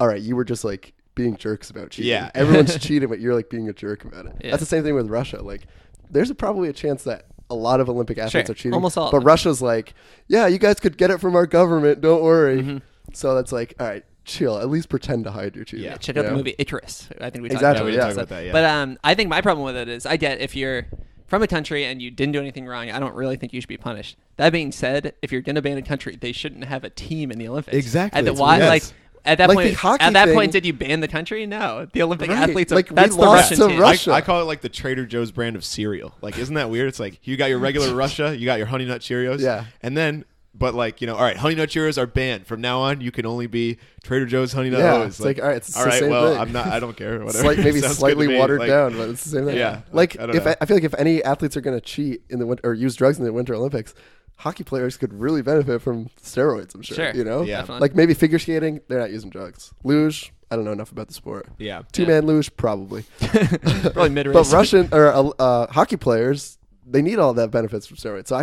all right, you were just like being jerks about cheating. Yeah. Everyone's cheating, but you're like being a jerk about it. Yeah. That's the same thing with Russia. Like there's probably a chance that a lot of Olympic athletes Sure. are cheating. Almost all of But them. Russia's like, yeah, you guys could get it from our government. Don't worry. Mm-hmm. So that's like, all right, chill. At least pretend to hide your teeth. Yeah. Check out You the know? movie Icarus. I think we talked Exactly, about yeah. it. Talk about that, yeah. But I think my problem with it is I get if you're from a country and you didn't do anything wrong, I don't really think you should be punished. That being said, if you're going to ban a country, they shouldn't have a team in the Olympics. Exactly. At the That's why, what- like yes. at that Like point, the hockey at that thing- point, did you ban the country? No, the Olympic Right. athletes. Like, we That's the lost Russian to team. Russia. I call it like the Trader Joe's brand of cereal. Like, isn't that weird? It's like you got your regular Russia, you got your Honey Nut Cheerios, Yeah. and then. But like, you know, all right, Honey Nut Cheerios are banned from now on. You can only be Trader Joe's Honey Nut Yeah, O's. it's like, all right, it's all the right, same well, thing. I'm not. I don't care. Whatever. Slight, maybe Sounds good to slightly me. watered Like, down, but it's the same thing. Yeah, like I don't if know. I feel like if any athletes are going to cheat in the winter or use drugs in the Winter Olympics, hockey players could really benefit from steroids. I'm sure. Sure. You know, Yeah. Definitely. like maybe figure skating, they're not using drugs. Luge, I don't know enough about the sport. Yeah. Two-man luge, probably. Probably mid-race. But Russian or hockey players, they need all that benefits from steroids. So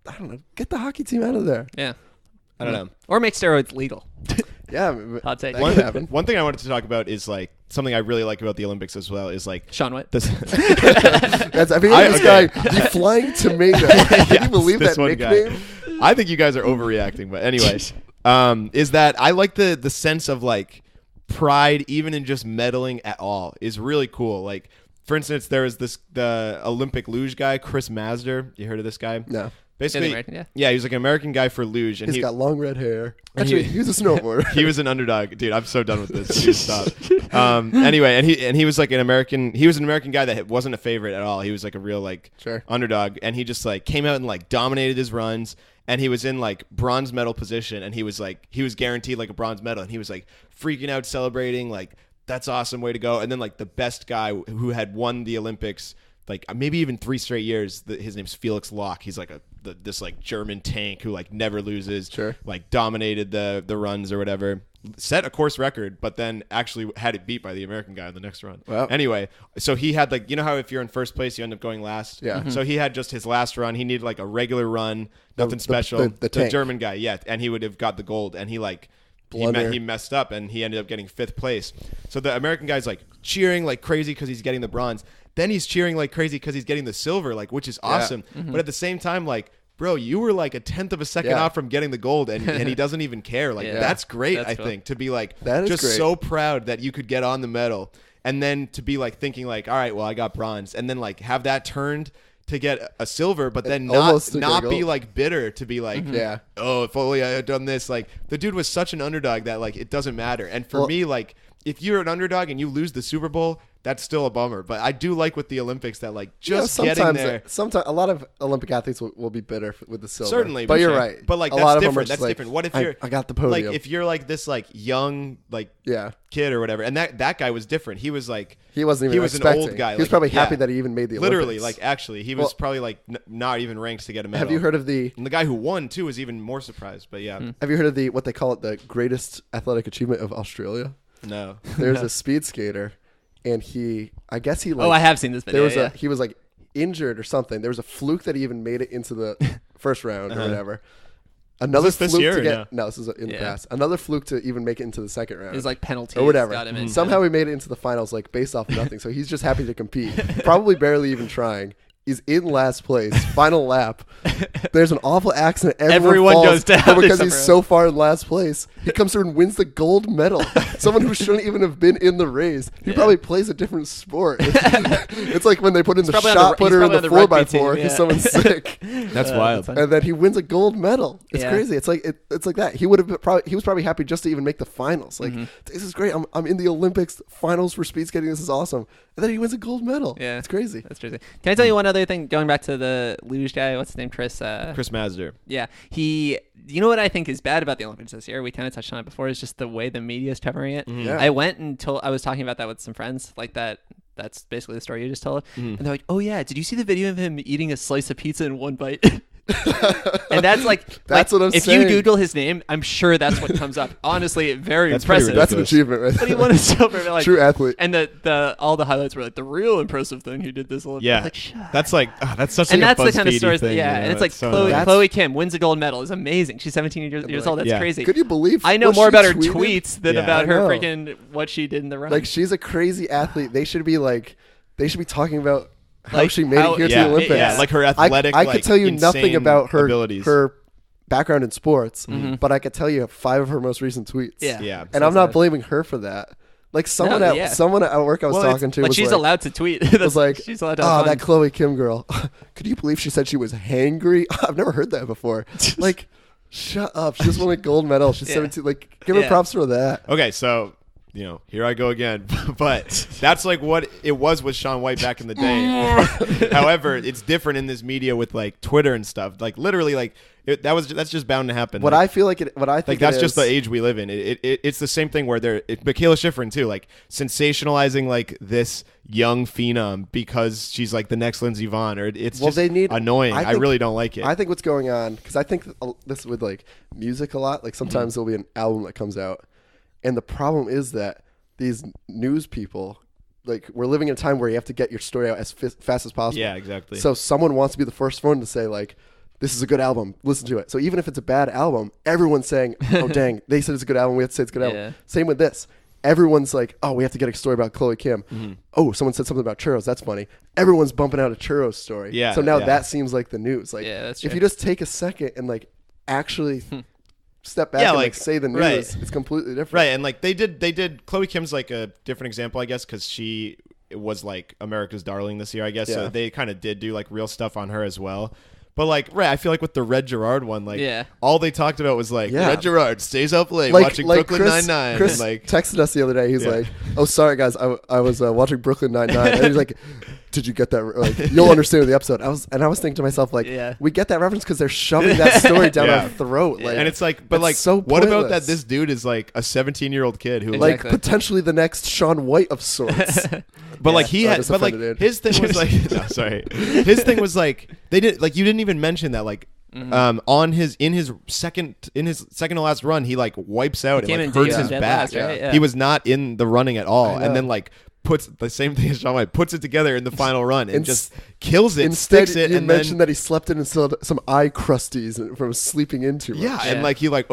I don't know. Get the hockey team out of there. Yeah. I don't know. Or make steroids legal. Yeah, Hot take. that One, could happen. one thing I wanted to talk about is like something I really like about the Olympics as well is like Sean Witt. this. I feel like this guy, the flying tomato. Can you believe this that one nickname? guy. I think you guys are overreacting, but anyway, is that I like the sense of like pride, even in just medaling at all, is really cool. Like, for instance, there was the Olympic luge guy, Chris Masder. You heard of this guy? No. Basically, American, yeah. he was like an American guy for luge, and He's he got long red hair. And Actually, he- he's a snowboarder. he was an underdog, dude. I'm so done with this. Dude, stop. Anyway, and he was like an American. He was an American guy that wasn't a favorite at all. He was like a real like Sure. underdog, and he just like came out and like dominated his runs. And he was in like bronze medal position, and he was guaranteed like a bronze medal, and he was like freaking out, celebrating, like that's awesome, way to go. And then like the best guy who had won the Olympics, like maybe even 3 straight years, his name's Felix Locke. He's like this like German tank who like never loses. Sure. Like dominated the runs or whatever. Set a course record, but then actually had it beat by the American guy in the next run. Wow. Anyway, so he had like, you know how if you're in first place, you end up going last? Yeah. Mhm. So he had just his last run. He needed like a regular run, nothing The- special. the The tank. German guy, yeah. And he would have got the gold. And he like, Blunder. he messed up and he ended up getting 5th place. So the American guy's like cheering like crazy because he's getting the bronze. Then he's cheering like crazy because he's getting the silver, like, which is awesome. But at the same time, like, bro, you were like a 1/10 of a second Yeah. off from getting the gold, and he doesn't even care. Like, Yeah. that's great, That's I cool. think, to be like That is just great. so proud that you could get on the medal, and then to be like thinking like, all right, well, I got bronze, and then like have that turned to get a silver, but then Almost to not get be gold. like bitter to be like, Yeah. oh, if only I had done this. Like, the dude was such an underdog that like it doesn't matter. And for Well- me, like, if you're an underdog and you lose the Super Bowl, that's still a bummer. But I do like with the Olympics that like just getting there. Sometimes a lot of Olympic athletes will be bitter with the silver. Certainly, but you're sure. right. But like a that's lot of them are different. just That's like, different. What if I- you're I got the podium. Like if you're like this like young like Yeah. kid or whatever, and that guy was different. He was like He wasn't even he was expecting. an old guy. He was like, probably yeah. happy that he even made the Literally, Olympics. like actually, he was Well- probably like not even ranked to get a medal. Have you heard of the And the guy who won too was even more surprised. But yeah, Have you heard of the what they call it the greatest athletic achievement of Australia? no. There's a speed skater, and I guess he like Oh, I have seen this video. there was yeah. he was like injured or something. There was a fluke that he even made it into the first round or whatever. Another this fluke year to or get no, this is in the Yeah. past. Another fluke to even make it into the second round. It was like penalties. or whatever. Got him in. Somehow he made it into the finals, like based off of nothing. So he's just happy to compete. Probably barely even trying. He's in last place, final lap. There's an awful accident. Everyone falls, goes down. but because There's he's a- so far in last place, he comes through and wins the gold medal. Someone who shouldn't even have been in the race. He probably plays a different sport. It's like when they put in the probably on the- shot he's putter in probably the on the rugby 4x4 team, because yeah. someone's sick. That's wild. funny. And then he wins a gold medal. It's Yeah. crazy. It's like it's like that. He would have probably he was probably happy just to even make the finals. Like this is great. I'm in the Olympics finals for speed skating. This is awesome. And then he wins a gold medal. Yeah. It's crazy. That's crazy. Can I tell you one other thing? Going back to the luge guy, what's his name? Chris. Chris Masder. Yeah, you know what I think is bad about the Olympics this year? We kind of touched on it before. Is just the way the media is covering it. Yeah. I went and I was talking about that with some friends, like that. That's basically the story you just told. And they're like, "Oh yeah, did you see the video of him eating a slice of pizza in one bite?" And that's That's what I'm if saying. you Google his name, I'm sure that's what comes up. Honestly, very That's pretty impressive. That's an ridiculous. achievement, right? But he won a silver. Like, True athlete. And the all the highlights were like the real impressive thing he did this Olympics. Yeah, Like, shut that's like that's such and like that's a the kind of BuzzFeedy stories. thing, Yeah, you know? and it's like so Chloe, annoying. Chloe Kim wins a gold medal. Is amazing. She's 17 years old. That's Yeah. crazy. Could you believe? I know what more she about her tweeted? tweets than Yeah. about I her know. freaking what she did in the run. Like she's a crazy athlete. They should be talking about how Like, she made how- it here to yeah, the Olympics. yeah, like her athletic. I like, could tell you nothing insane about her abilities. her background in sports, but I could tell you 5 of her most recent tweets. Yeah. Yeah. And I'm not blaming her for that. Like someone at work I was talking to But was she's like, allowed to tweet. was like, she's allowed to oh, have that fun. Chloe Kim girl. Could you believe she said she was hangry? I've never heard that before. Like, shut up. She just won a gold medal. She's 17. Like, give her Yeah. props for that. Okay, so here I go again. But that's like what it was with Shaun White back in the day. However, it's different in this media with like Twitter and stuff. Like literally, like that's just bound to happen. What like, I feel like that's just the is- age we live in. It's the same thing where Michaela Schifrin too, like sensationalizing like this young phenom because she's like the next Lindsey Vonn, or it's just annoying. I really don't like it. I think what's going on, because I think this with like music a lot. Like sometimes there'll be an album that comes out, and the problem is that these news people, like we're living in a time where you have to get your story out as fast as possible. Yeah, exactly. So someone wants to be the first one to say like, this is a good album, listen to it. So even if it's a bad album, everyone's saying, oh dang, they said it's a good album, we have to say it's a good album. Yeah. Same with this. Everyone's like, oh, we have to get a story about Chloe Kim. Oh, someone said something about churros. That's funny. Everyone's bumping out a churros story. Yeah, So now yeah. that seems like the news. Like, Yeah, that's if true. you just take a second and like actually step back Yeah, and like, like say the news, right. it's completely different. Right, and like they did. Chloe Kim's like a different example, I guess, because she was like America's darling this year, I guess. Yeah. So they kind of did do like real stuff on her as well. But like, right, I feel like with the Red Gerard one, like, Yeah. all they talked about was like Yeah. Red Gerard stays up late watching Brooklyn Chris, Nine-Nine. Chris Like, texted us the other day. He's Yeah. like, "Oh, sorry guys, I was watching Brooklyn Nine-Nine." And he's like, "Did you get that? Like, you'll understand the episode." I was thinking to myself, like, Yeah. we get that reference because they're shoving that story down Yeah. our throat. Like, and it's like, but it's like, so what about that? pointless. This dude is like a 17-year-old kid who like Exactly. potentially the next Shaun White of sorts. But like he Oh, I had, just but like offended his thing was like, no, sorry, his thing was like they did like you didn't even mention that like on his in his second to last run he like wipes out came and like in hurts dead his back. last, right? Yeah. He was not in the running at all, I know. and then like puts the same thing as Shaun White, puts it together in the final run and Ins- just kills it, Instead, sticks it, you and mentioned then that he slept in and still had some eye crusties from sleeping in too much. yeah, Yeah. and like he like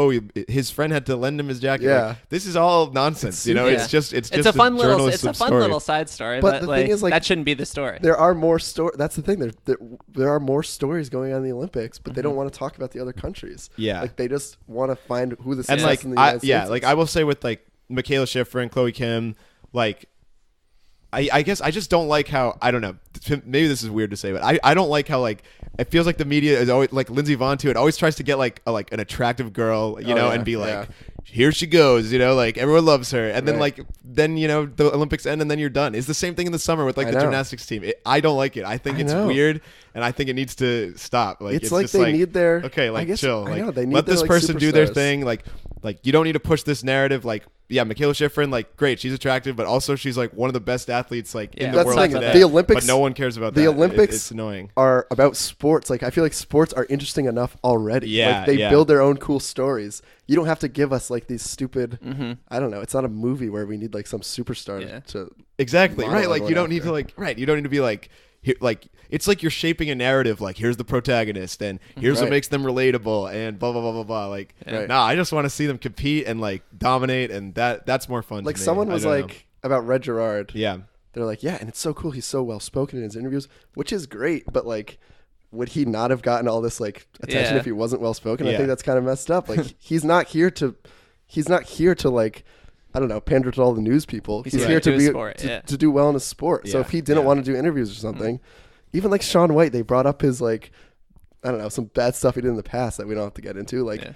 his friend had to lend him his jacket. Yeah. Like, this is all nonsense. You know, Yeah. it's just It's a fun little. It's a journalistic fun story. little side story, But but, the like, thing is, like, that shouldn't be the story. There are more That's the thing. There are more stories going on in the Olympics, but they don't want to talk about the other countries. Yeah. like they just want to find who the And success like in the United States like is. I will say with like Michaela Schifrin, Chloe Kim, like I guess I just don't like how, I don't know, maybe this is weird to say, but I don't like how like it feels like the media is always like Lindsey Vonn too. It always tries to get like an attractive girl, you know, yeah, and be like, yeah. here she goes, you know, like everyone loves her, and then Right. like then you know the Olympics end and then you're done. It's the same thing in the summer with like I the know. gymnastics team. I don't like it. I think I it's know. weird, and I think it needs to stop. Like It's it's like just they need their- okay, I like guess- chill, I like know, they need let their, this like, person do their superstars. thing. Like you don't need to push this narrative. Like yeah, Michaela Schifrin, like great, she's attractive, but also she's like one of the best athletes like Yeah. in the That's world the thing. today. The Olympics- but no one cares about the that. Olympics It's annoying. are about sports. Like I feel like sports are interesting enough already. Yeah, like they yeah. build their own cool stories. You don't have to give us like these stupid. Mm-hmm. I don't know. It's not a movie where we need like some superstar Yeah. to. Exactly model right. Like you everyone don't need after. to like right. You don't need to be like here, like it's like you're shaping a narrative. Like here's the protagonist, and here's what Right. makes them relatable, and blah blah blah blah blah. Like Right. nah, I just want to see them compete and like dominate, and that's more fun. Like to me. someone I was don't know. like about Red Gerard. yeah. They're like, yeah, and it's so cool. He's so well spoken in his interviews, which is great. But like, would he not have gotten all this like attention Yeah. if he wasn't well spoken? I Yeah. think that's kind of messed up. Like, he's not here to like, I don't know, pander to all the news people. He's He's here here to to do be sport, yeah. to do well in his sport. So Yeah, if he didn't yeah. want to do interviews or something, even like Shaun White, they brought up his like, I don't know, some bad stuff he did in the past that we don't have to get into. Like, Yeah.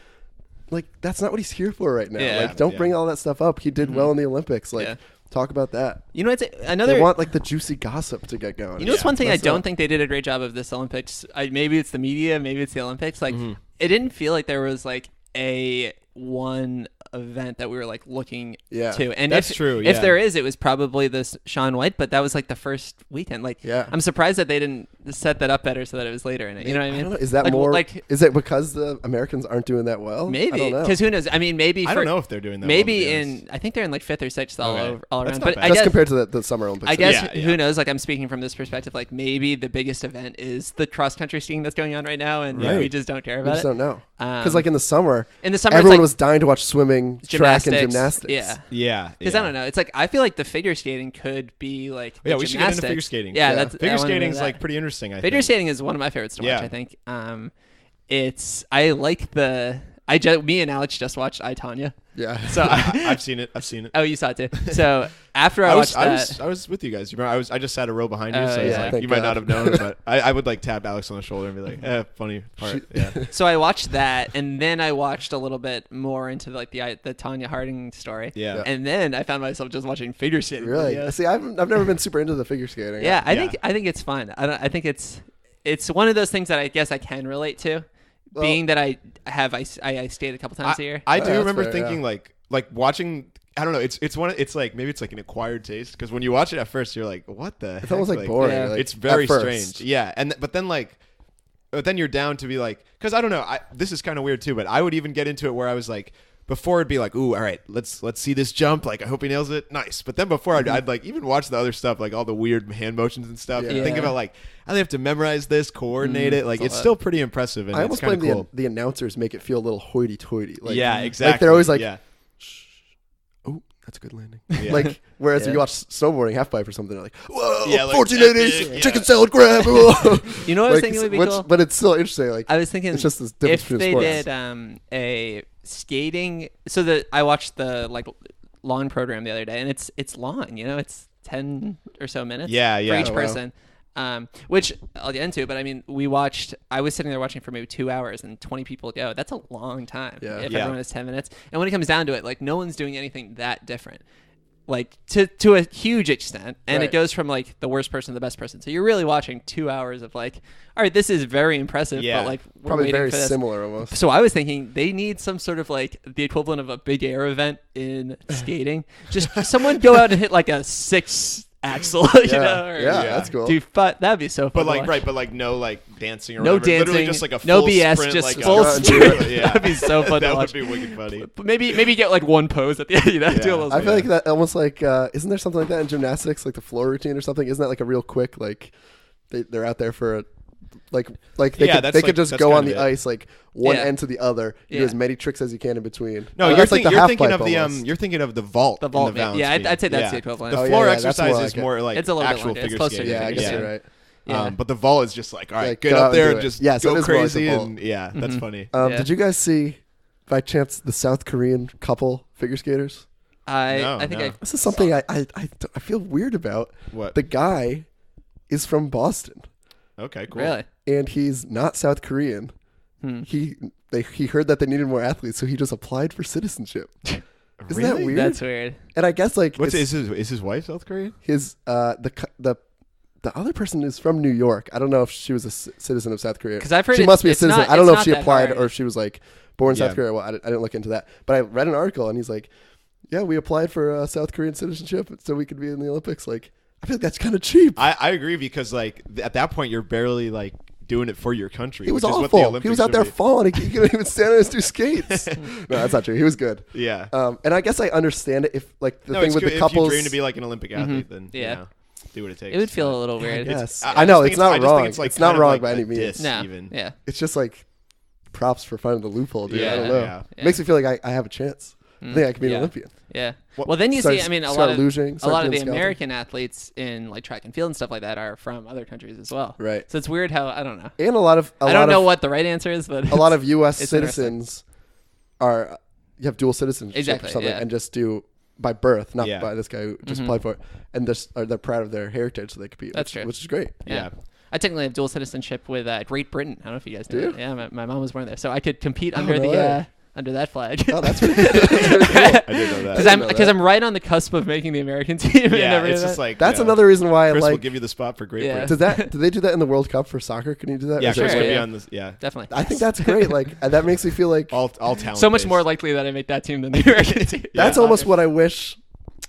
like that's not what he's here for right now. Yeah. Like, don't Yeah. bring all that stuff up. He did well in the Olympics. Like, Yeah. talk about that. You know, it's another. They want like the juicy gossip to get going. You know, it's one thing I Messed don't up. think they did a great job of this Olympics. Maybe it's the media, maybe it's the Olympics. Like, it didn't feel like there was like a one event that we were like looking Yeah. to. And That's if, true, If yeah. there is, it was probably this Shaun White, but that was like the first weekend. Like, Yeah. I'm surprised that they didn't set that up better so that it was later in it. You know what I mean? don't know. Is that Like, more? like Is it because the Americans aren't doing that well? I maybe don't know. because who knows? I mean, maybe I don't know if they're doing that. maybe well, to be honest. in I think they're in like 5th or 6th all Okay. over all That's around. not But bad. I Just guess compared to the Summer Olympics. I guess Yeah, yeah. who knows? Like I'm speaking from this perspective. Like maybe the biggest event is the cross country skiing that's going on right now, and Right. we just don't care we about just it. don't know. Because Um, like in the summer, In the summer, it's everyone like was dying to watch swimming, track, and gymnastics. Yeah, Yeah, because yeah. I don't know. It's like I feel like the figure skating could be like the Yeah, we should get into gymnastics. figure skating. Yeah, Yeah. that's Figure I wanna know skating is that. like pretty interesting. I Figure think. skating is one of my favorites to watch. Yeah. I think. I like me and Alex just watched I, Tonya. Yeah. So I've seen it. oh, you saw it too. So after I watched that, I was with you guys. You remember, I just sat a row behind you, so yeah. it's like, Thank you might God. not have known, but I would like tap Alex on the shoulder and be like, funny part. Yeah. so I watched that, and then I watched a little bit more into like the Tanya Harding story. Yeah. And then I found myself just watching figure skating. Really? videos. See, I've never been super into the figure skating. Yeah, I Yeah. think it's fun. I think it's one of those things that I guess I can relate to, Well- being that I skate a couple times a year. I Oh, do that's remember fair, thinking yeah. like watching. I don't know. It's like maybe it's like an acquired taste because when you watch it at first, you're like, what the? It's almost heck? like boring. Yeah. Like, It's very at first. strange. Yeah, but then you're down to be like, because I don't know. This is kind of weird too, but I would even get into it where I was like, before it'd be like, ooh, all right, let's see this jump. Like, I hope he nails it. Nice. But then before I'd like even watch the other stuff, like all the weird hand motions and stuff. Yeah. And think Yeah. about like how they have to memorize this, coordinate it. Like, it's a it's lot. still pretty impressive. And I it's almost kind blame of cool. the announcers make it feel a little hoity-toity. Like, Yeah, exactly. Like they're always like, yeah. oh, that's a good landing. Yeah. Like, whereas if Yeah. you watch snowboarding half pipe or something, they're like, whoa, Yeah, like 1480s, epic, chicken yeah. salad grab. whoa. You know what I was Like, thinking would be which- cool? But it's still interesting. Like, I was thinking it's just this difference if between they sports. did a skating. So that I watched the like long program the other day, and it's long. It's 10 or so minutes. Yeah, yeah. For each Oh, wow. person. Which I'll get into, but I mean, I was sitting there watching for maybe 2 hours and 20 people go. That's a long time. Yeah. If Yeah. everyone has 10 minutes. And when it comes down to it, like no one's doing anything that different. Like to a huge extent. And Right. it goes from like the worst person to the best person. So you're really watching 2 hours of like, all right, this is very impressive, Yeah. but like we're Probably waiting very for this. similar almost. So I was thinking they need some sort of like the equivalent of a big air event in skating. Just someone go out and hit like a 6 axle, Yeah, you know? Or, yeah, Yeah. that's cool. Dude, that'd be so fun. But to like watch. right, but like no like dancing or No whatever. Literally dancing, just like a no full BS, sprint, just like full Just sprint. Yeah. That'd be so fun that to watch. would be wicked funny. But maybe get like one pose at the end, do a Yeah. little I feel like that almost like, isn't there something like that in gymnastics, like the floor routine or something? Isn't that like a real quick, like they're out there for a, like they Yeah, could, that's they like- could just that's go kind on of the it. ice like one Yeah. end to the other, do Yeah. as many tricks as you can in between. No, Oh, you're, that's like the you're half thinking pipe of the almost. you're thinking of the vault. The vault, in the balance yeah, beam. I'd say that's the equivalent. The Oh, yeah, floor yeah, that's exercise more is like it. more like It's a little bit actual longer. It's figure closer to skating. Yeah, I guess Yeah. you're right. Yeah. But the vault is just like, all right, Like, get go up out and there do and it. just Yes, go it is more like the crazy, vault. and yeah, that's funny. Yeah. Did you guys see, by chance, the South Korean couple figure skaters? No, I think no. This is something I feel weird about. What? The guy is from Boston, Okay, cool. really. and he's not South Korean. He heard that they needed more athletes, so he just applied for citizenship. Isn't that Really? weird? That's weird. And I guess like What's it's is his wife South Korean? his the other person is from New York. I don't know if she was a citizen of South Korea. 'Cause I've heard she it's- must be a it's citizen. not- I don't it's know if not she that applied hard. or if she was like born in Yeah. South Korea. Well, I didn't look into that, but I read an article and he's like, "Yeah, we applied for South Korean citizenship so we could be in the Olympics." Like, I feel like that's kind of cheap. I agree because like at that point you're barely like doing it for your country. He was which is what the awful. He Olympics was out should there be. falling. He couldn't even stand on his two skates. No, that's not true. He was good. Yeah. And I guess I understand it if like the no, thing it's with good. the If couples. you dream to be like an Olympic athlete, then Yeah. you know, do what it takes. It would feel a little weird. Yes, I I know just think it's not I just think wrong. it's, like, It's not kind of wrong like by a any means. diss. No. even. Yeah. It's just like props for finding the loophole, dude. I Yeah, don't know. yeah. Yeah. Makes me feel like I have a chance. I think I could be Yeah. an Olympian. Yeah. Well, Well, then you start- see, I mean, a start lot of losing, a start lot of the doing scouting. American athletes in like track and field and stuff like that are from other countries as well. Right. So it's weird how I don't know. And a lot of I don't know what the right answer is, but a lot of U.S. it's interesting. citizens are you have dual citizenship Exactly, or something, yeah. and just do by birth, not Yeah. by this guy who just applied for it, and they're proud of their heritage, so they compete. That's which, true. which is great. Yeah. I technically have dual citizenship with Great Britain. I don't know if you guys know. Do you? That. Yeah, my mom was born there, so I could compete under no the way. under that flag. Oh, that's pretty good. That's really cool. I did know that. Because I'm know because that. I'm right on the cusp of making the American team. and yeah, everything it's just like like That's you know, another reason why I Chris will like. give you the spot for Great Yeah. Britain. Did they do that in the World Cup for soccer? Can you do that? Yeah, Or is it Chris sure, will be yeah. on this. Yeah, definitely. I think that's great. Like that makes me feel like all talent. so much based. more likely that I make that team than the American team. that's Yeah. almost what I wish.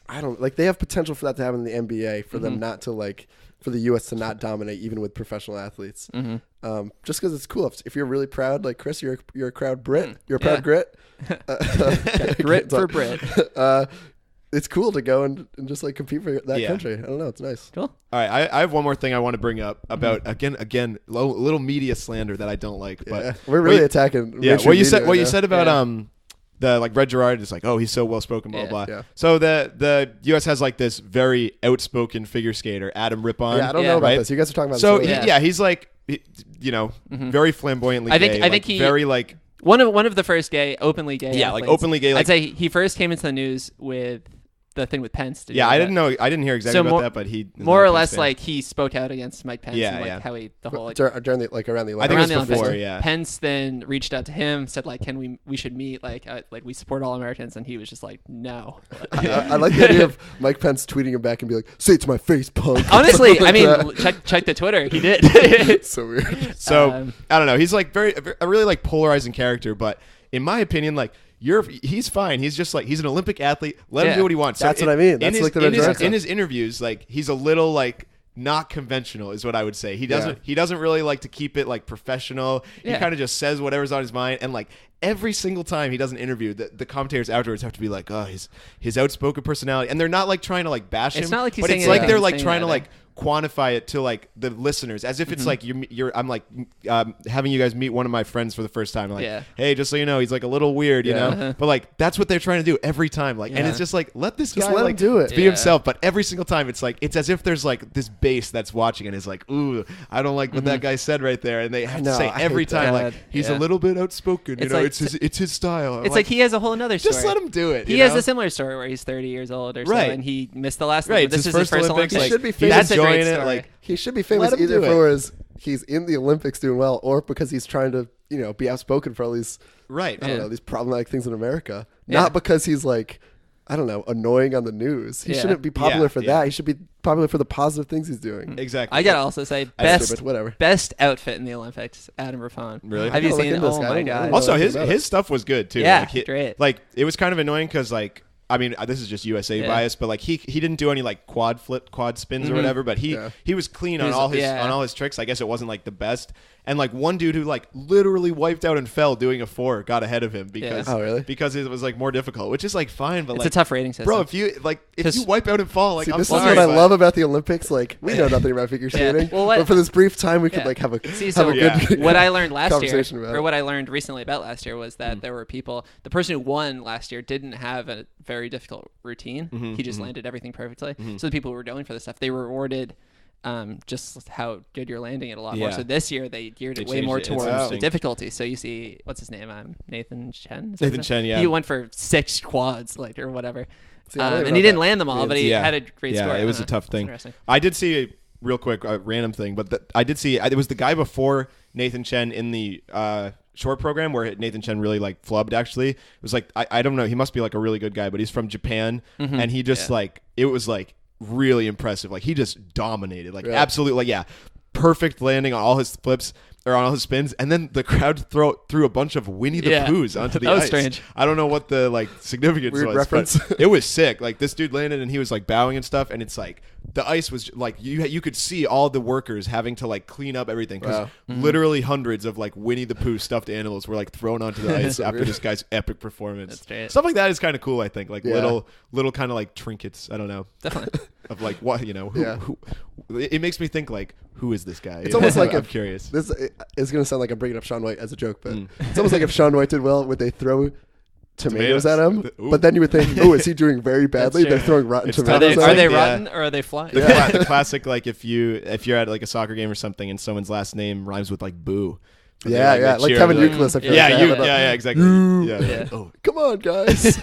I don't like. They have potential for that to happen in the NBA for Mm-hmm. them not to like for the U.S. to not dominate even with professional athletes. Mm-hmm. Just because it's cool. If you're really proud, like Chris, you're a proud Brit. You're a proud Yeah. Grit. Grit for Brit. It's cool to go and just like compete for that Yeah. country. I don't know. It's nice. Cool. All right, I have one more thing I want to bring up about again little media slander that I don't like. But Yeah. We're really what you- attacking. Yeah, mainstream what you media said right what you now. said about Yeah. the like Red Gerard is like, oh, he's so well spoken, blah Yeah. blah. Yeah. So the U.S. has like this very outspoken figure skater, Adam Rippon. Yeah, I don't Yeah. know about Right? this. You guys are talking about So this he, earlier. Yeah. he's like you know, very flamboyantly I think- gay. I think like, he- very like One of the first openly gay. Yeah, like, athletes. openly gay, like- I'd say he first came into the news with the thing with Pence. Did you yeah. know I that? didn't know. I didn't hear exactly So about more- that, but he More or Pence less, fan. like he spoke out against Mike Pence. Yeah, and, like, yeah. how the whole like, During the around the I think it was around the Olympics. before, yeah. Pence then reached out to him, said like, "Can we should meet? Like we support all Americans," and he was just like, "No." I like the idea of Mike Pence tweeting him back and be like, "Say it to my face, punk." Honestly, Something I mean, like check the Twitter. He did. that. So weird. So Um, I don't know. He's like a really like polarizing character, but in my opinion, like he's fine. He's just like he's an Olympic athlete. Let Yeah. him do what he wants. That's what I mean. That's like the in his interviews, like he's a little like not conventional is what I would say. He doesn't really like to keep it like professional. He Yeah. kind of just says whatever's on his mind, and like every single time he does an interview, the commentators afterwards have to be like, oh, his outspoken personality, and they're not like trying to like bash him. It's not like he's but saying it's like anything they're like insane trying to either. like quantify it to like the listeners as if it's like you're I'm like having you guys meet one of my friends for the first time, like, Yeah. hey, just so you know, he's like a little weird, you Yeah. know, but like that's what they're trying to do every time, like, and Yeah. it's just like let this Just guy let him like do it. be Yeah. himself, but every single time it's like it's as if there's like this base that's watching and is like, ooh, I don't like what that guy said right there, and they have to know, say I every hate that. time like God, he's yeah. a little bit outspoken, you It's know, like- it's his style. I'm It's like he has a whole another story. just let him do it. He you has know? a similar story where he's 30 years old or Right. so, and he missed the last. Right, This it's is his his first first Olympics. He Olympics. should be He's famous. That's a great enjoying it. story. Like He should be famous Let him either do it. for he's in the Olympics doing well, or because he's trying to be outspoken for all these right. I don't know these problematic things in America. Yeah. Not because he's like I don't know annoying on the news. He Yeah. shouldn't be popular Yeah, for yeah. that. He should be popular for the positive things he's doing. Exactly. I gotta also say That's best stupid, whatever. best outfit in the Olympics, Adam Raffon. Really? Have you I don't seen? look into this Oh guy. I my don't god! know. Also, nothing his about it. his stuff was good too. Yeah, like, great. Like it was kind of annoying because like I mean this is just USA Yeah. bias, but like he didn't do any like quad spins or whatever. But he was clean on was- all his yeah. on all his tricks. I guess it wasn't like the best. And like one dude who like literally wiped out and fell doing a 4 got ahead of him because Oh, really? because it was like more difficult, which is like fine. But It's like a tough rating system. bro, if you 'Cause- wipe out and fall, like See, I'm this sorry, is what I but- love about the Olympics. Like we know nothing about figure Yeah. skating, Well, what- but for this brief time, we could Yeah. like have a See, have so a good Yeah. what I learned last year, conversation about or it. what I learned recently about last year, was that there were people. The person who won last year didn't have a very difficult routine. He just landed everything perfectly. So the people who were going for this stuff, they were rewarded just how good you're landing it a lot more. Yeah. So this year they geared They it way changed more it. It's towards the interesting. difficulty. So you see, what's his name? Nathan Chen. Is that Nathan his Chen, name? yeah. He went for 6 quads, like or whatever, See, I don't even and know he didn't that. land them all, but he Yeah. had a great Yeah, score. it I was don't a know. tough It's thing. interesting. I did see a real quick random thing, but I did see it was the guy before Nathan Chen in the short program where Nathan Chen really like flubbed. Actually, it was like I don't know. He must be like a really good guy, but he's from Japan, and he just Yeah. like it was like really impressive. Like he just dominated, like Really? absolutely, like yeah, perfect landing on all his flips. Or on all his spins, and then the crowd threw a bunch of Winnie the Yeah. Poohs onto the That was ice. strange. I don't know what the like significance Weird was, reference. but it was sick. Like this dude landed and he was like bowing and stuff, and it's like the ice was like you could see all the workers having to like clean up everything because Wow. literally hundreds of like Winnie the Pooh stuffed animals were like thrown onto the ice after weird. this guy's epic performance. That's great. Stuff like that is kind of cool. I think like Yeah. little kind of like trinkets. I don't know Definitely. of like what who it makes me think like who is this guy? It's almost like I'm if curious. This is going to sound like I'm bringing up Shaun White as a joke, but Mm. it's almost like if Shaun White did well, would they throw tomatoes at him? Ooh. But then you would think, oh, is he doing very badly? true. They're throwing rotten It's Are tomatoes they, at are him. they Yeah. rotten or are they flying? The classic like if you're at like a soccer game or something and someone's last name rhymes with like boo. But they, Yeah, they yeah, like cheer, Kevin like, Euclid. I feel yeah, like I you, have it up. yeah, exactly. You. Yeah, Yeah. Oh, Come on, guys.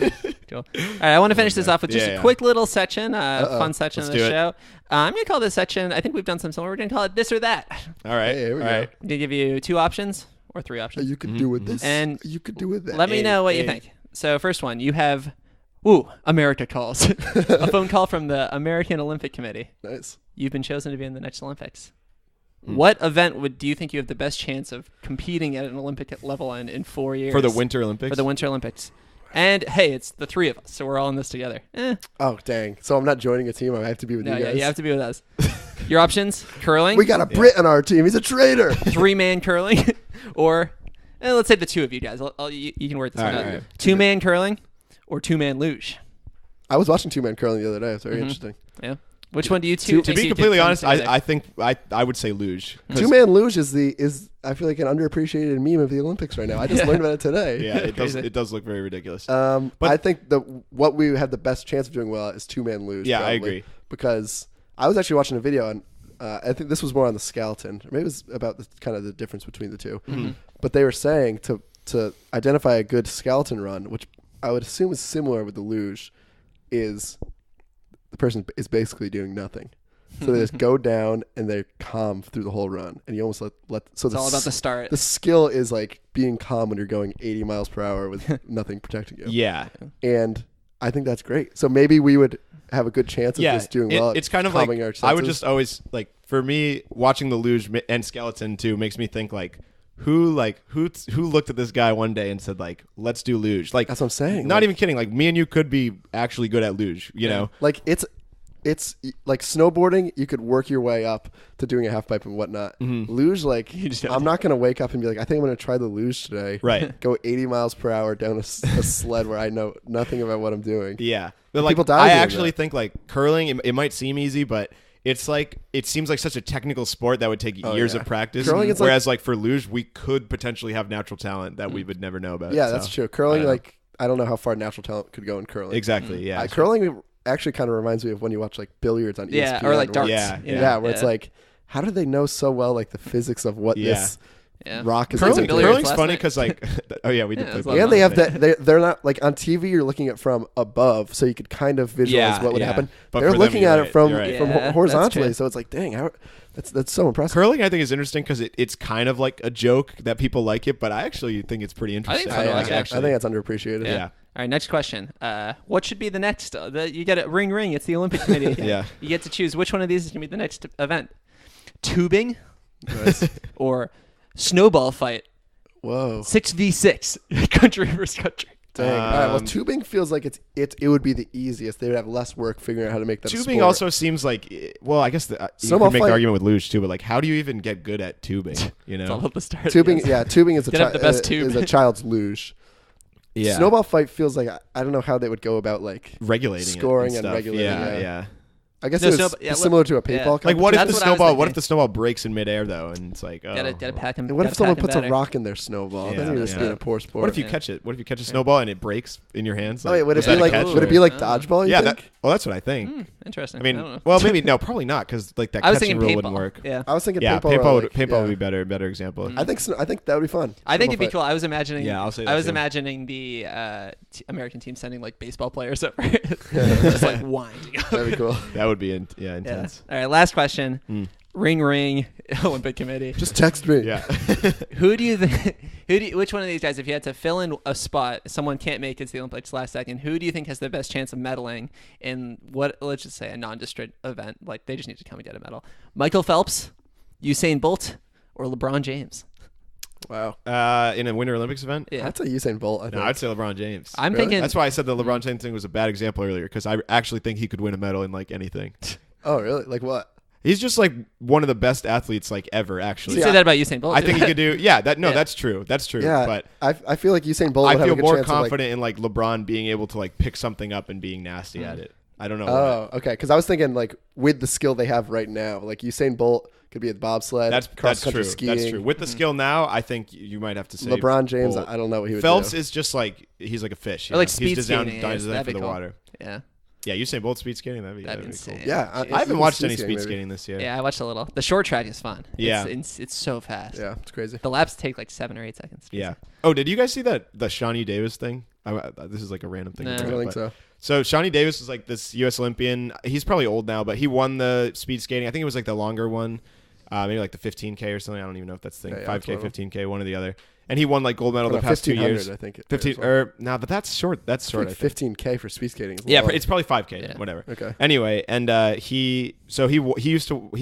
Cool. All right, I want to finish this off with just Yeah, a yeah. quick little section, Uh-oh. fun section Let's of the do it. show. I'm going to call this section, I think we've done some similar, we're going to call it This or That. all right. Hey, here we all go. right. I'm going to give you 2 options or 3 options. You could do with this, And you could do with that. Let me know what you Hey. think. So first one, you have, America calls. A phone call from the American Olympic Committee. Nice. You've been chosen to be in the next Olympics. What event do you think you have the best chance of competing at an Olympic level in 4 years? For the Winter Olympics. For the Winter Olympics. And hey, it's the 3 of us, so we're all in this together. Oh, dang. So I'm not joining a team. I have to be with No, you yeah, guys. you have to be with us. Your options: curling, We got a Brit on our team. He's a traitor. 3-man curling, or let's say the 2 of you guys. You can work this All one right, out. all right. 2-man curling or 2-man luge. I was watching 2-man curling the other day. It's Mm-hmm. very interesting. Yeah. Which one do you to think be you completely two honest, together? I think I would say luge. 'Cause, 2-man luge is I feel like an underappreciated meme of the Olympics right now. I just learned about it today. Yeah, Crazy. it does look very ridiculous. But But- I think what we have the best chance of doing well is 2-man luge. Yeah, I probably, agree. because I was actually watching a video and I think this was more on the skeleton. Maybe it was about kind of the difference between the two. Mm-hmm. But they were saying to identify a good skeleton run, which I would assume is similar with the luge, is the person is basically doing nothing. So they just go down and they're calm through the whole run, and you almost let. So It's all about the start. The skill is like being calm when you're going 80 miles per hour with nothing protecting you. Yeah. And I think that's great. So maybe we would have a good chance of just doing well. It's kind of like calming our I would senses. just always like, for me, watching the luge and skeleton too makes me think like who looked at this guy one day and said like, let's do luge. Like That's what I'm saying. Not Like- even kidding. Like me and you could be actually good at luge. You know. Like it's like snowboarding. You could work your way up to doing a half pipe and whatnot. Luge, like just- I'm not gonna wake up and be like, I think I'm gonna try the luge today. Right. Go 80 miles per hour down a sled where I know nothing about what I'm doing. Yeah. But like, People die I doing actually that. think like curling, it might seem easy, but it's like, it seems like such a technical sport that would take years yeah. of practice. Curling is like- whereas like for luge, we could potentially have natural talent that we would never know about. Yeah, So, that's true. I Curling, don't know. like I don't know how far natural talent could go in curling. Exactly. Yeah. Curling actually kind of reminds me of when you watch like billiards on Yeah, ESPN. or like where- darts. Yeah, you know? Yeah, where it's like, how do they know so well like the physics of what Yeah. this Yeah. rock is Curling- doing? billiards Curling's last funny night. because like, oh yeah, we did Yeah, play it was billiards And they have last night. that. They're not like on TV. You're looking at from above, so you could kind of visualize Yeah, what would yeah. happen. But They're for them, looking you're at right, it from you're right. from Yeah, that's horizontally, true. so it's like, dang, that's so impressive. Curling, I think, is interesting because it's kind of like a joke that people like it, but I actually think it's pretty interesting. it's fun to watch, I actually. think that's underappreciated. Yeah. All right, next question. What should be the next? You get it. Ring, ring. It's the Olympic Committee. again. Yeah. You get to choose which one of these is going to be the next event. Tubing Nice. or snowball fight. Whoa. 6v6. Country versus country. Dang. All right. Well, Um, tubing feels like it would be the easiest. They would have less work figuring out how to make that. a Tubing sport. also seems like, well, I guess you Snowball could make fight- the argument with luge too, but like, how do you even get good at tubing? You It's all know? about the start. Tubing. yes. Yeah, tubing is a Gotta have the best tube. is a child's luge. Yeah. Snowball fight feels like I don't know how they would go about like. regulating Scoring it and stuff. regulating, Yeah, yeah. I guess No, it was snowball- yeah, it's similar to a paintball. Like, what if That's the what I was snowball? What thinking. if the snowball breaks in midair though, and it's like, oh, Gotta pack him. And what if gotta someone pack him puts a better. rock in their snowball? Yeah, Then you're just yeah. being a poor sport. What if you Yeah. catch it? What if you catch a snowball and it breaks in your hands? Oh, wait, would was it be that a like catch, would it or- be like Oh. dodgeball? You Yeah, think? well, that's what I think. Interesting. I mean, don't know. well, maybe no, probably not, because like that I was catching thinking rule paintball. wouldn't work. Yeah. I was thinking Yeah, paintball. paintball, like, paintball would yeah. be better example. I think that would be fun. I think Snowball it'd be fight. cool. I was imagining. Yeah, I'll say I that was too. imagining the American team sending like baseball players over, just like winding up. That'd be cool. That would be Yeah. intense. All right. Last question. Mm. Ring, ring. Olympic Committee. Just text me. Yeah. Who do you think? Which one of these guys? If you had to fill in a spot, someone can't make it to the Olympics last second. Who do you think has the best chance of medaling in what? Let's just say a non-district event. Like they just need to come and get a medal. Michael Phelps, Usain Bolt, or LeBron James. Wow. In a Winter Olympics event? Yeah. That's a Usain Bolt. I think. No, I'd say LeBron James. I'm Really? thinking. That's why I said the LeBron James thing was a bad example earlier, because I actually think he could win a medal in like anything. Oh, really? Like what? He's just like one of the best athletes like ever. Actually, You say that about Usain Bolt. I too. think he could do. Yeah, that no, Yeah. that's true. That's true. Yeah. But I feel like Usain Bolt I would have feel a good more chance confident in like LeBron being able to like pick something up and being nasty at it. I don't know. why. Oh, okay. Because I was thinking like with the skill they have right now, like Usain Bolt could be at bobsled, That's cross true. country skiing. That's true. With the skill now, I think you might have to say LeBron James, Bolt. I don't know what he would Phelps do. is just like he's like a fish. Or like he's speed designed, skating, I guess. designed That'd for be the cool. water. Yeah. Yeah, Usain Bolt speed skating. That'd be cool. insane. Yeah, Jeez. I haven't watched any Speed speed skating, skating this year. Yeah, I watched a little. The short track is fun. Yeah. It's so fast. Yeah, it's crazy. The laps take like 7 or 8 seconds. Yeah. Oh, did you guys see that the Shawnee Davis thing? This is like a random thing. No. I to bring don't up, think but- so. So Shawnee Davis was like this U.S. Olympian. He's probably old now, but he won the speed skating. I think it was like the longer one, maybe like the 15K or something. I don't even know if that's the thing. Yeah, 5K, that's 15K, one or the other. And he won like gold medal Oh, the past 2 1500, years. I think. 15 or no, but that's short. That's short. I Like think. 15K for speed skating. Is Yeah, long. it's probably 5K. Yeah. Whatever. Okay. Anyway, and he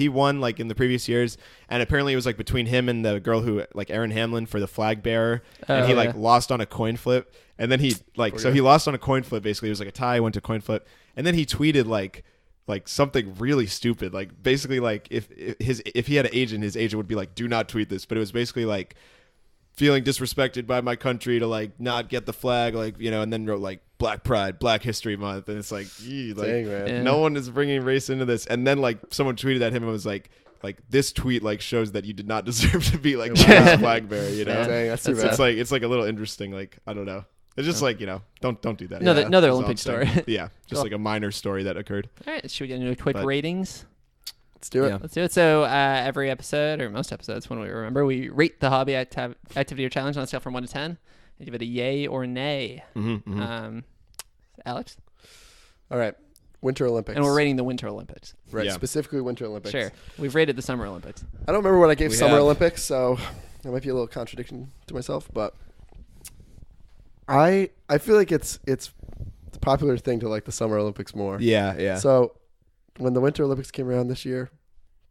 won like in the previous years, and apparently it was like between him and the girl who like Erin Hamlin for the flag bearer, and Oh, he like yeah. lost on a coin flip, and then he like so he lost on a coin flip. Basically, it was like a tie, went to coin flip, and then he tweeted like something really stupid, like basically like if he had an agent, his agent would be like, do not tweet this, but it was basically like feeling disrespected by my country to like not get the flag, like, you know, and then wrote like Black Pride, Black History Month, and it's like, like Dang, man. Yeah. no one is bringing race into this. And then like someone tweeted at him and was like this tweet like shows that you did not deserve to be like Wow. this flag bearer, you know. Yeah. Dang, that's too That's bad. It's like a little interesting, like I don't know. It's just like, you know, don't do that. Another Yeah. another That's all Olympic I'm saying. story. Yeah, just like a minor story that occurred. All right, should we get into quick But- ratings? Let's do it. Yeah. Let's do it. So every episode, or most episodes, when we remember, we rate the hobby activity or challenge on a scale from 1 to 10. And give it a yay or nay. Alex? All right. Winter Olympics. And we're rating the Winter Olympics. Right. Yeah. Specifically Winter Olympics. Sure. We've rated the Summer Olympics. I don't remember what I gave We Summer have. Olympics, so that might be a little contradiction to myself, but I feel like it's the popular thing to like the Summer Olympics more. Yeah, yeah. So when the Winter Olympics came around this year,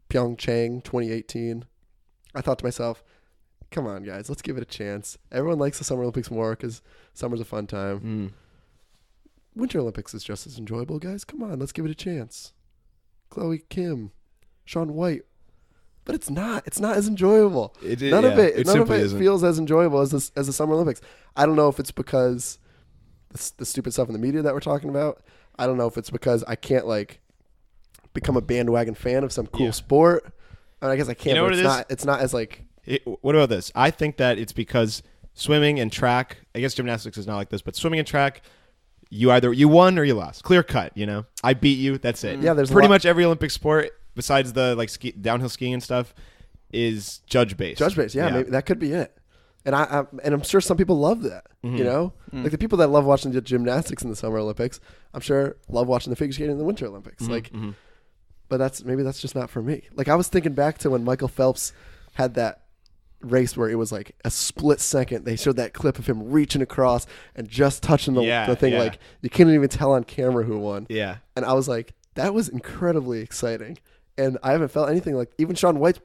Pyeongchang 2018, I thought to myself, come on, guys, let's give it a chance. Everyone likes the Summer Olympics more because summer's a fun time. Winter Olympics is just as enjoyable, guys. Come on, let's give it a chance. Chloe Kim, Shaun White. But it's not. It's not as enjoyable. None of it isn't. feels as enjoyable as the Summer Olympics. I don't know if it's because the stupid stuff in the media that we're talking about. I don't know if it's because I can't become a bandwagon fan of some cool sport. I mean, I guess I can't. You know but what it's not as what about this? I think that it's because swimming and track, I guess gymnastics is not like this, but swimming and track, you won or you lost. Clear cut, I beat you, that's it. Yeah, there's pretty much every Olympic sport besides the downhill skiing and stuff is judge based. yeah. Maybe that could be it. And I'm sure some people love that. Like the people that love watching the gymnastics in the Summer Olympics, I'm sure love watching the figure skating in the Winter Olympics. But maybe that's just not for me. Like I was thinking back to when Michael Phelps had that race where it was like a split second. They showed that clip of him reaching across and just touching the thing. Yeah. Like you couldn't even tell on camera who won. Yeah. And I was like, that was incredibly exciting. And I haven't felt anything like even Shaun White's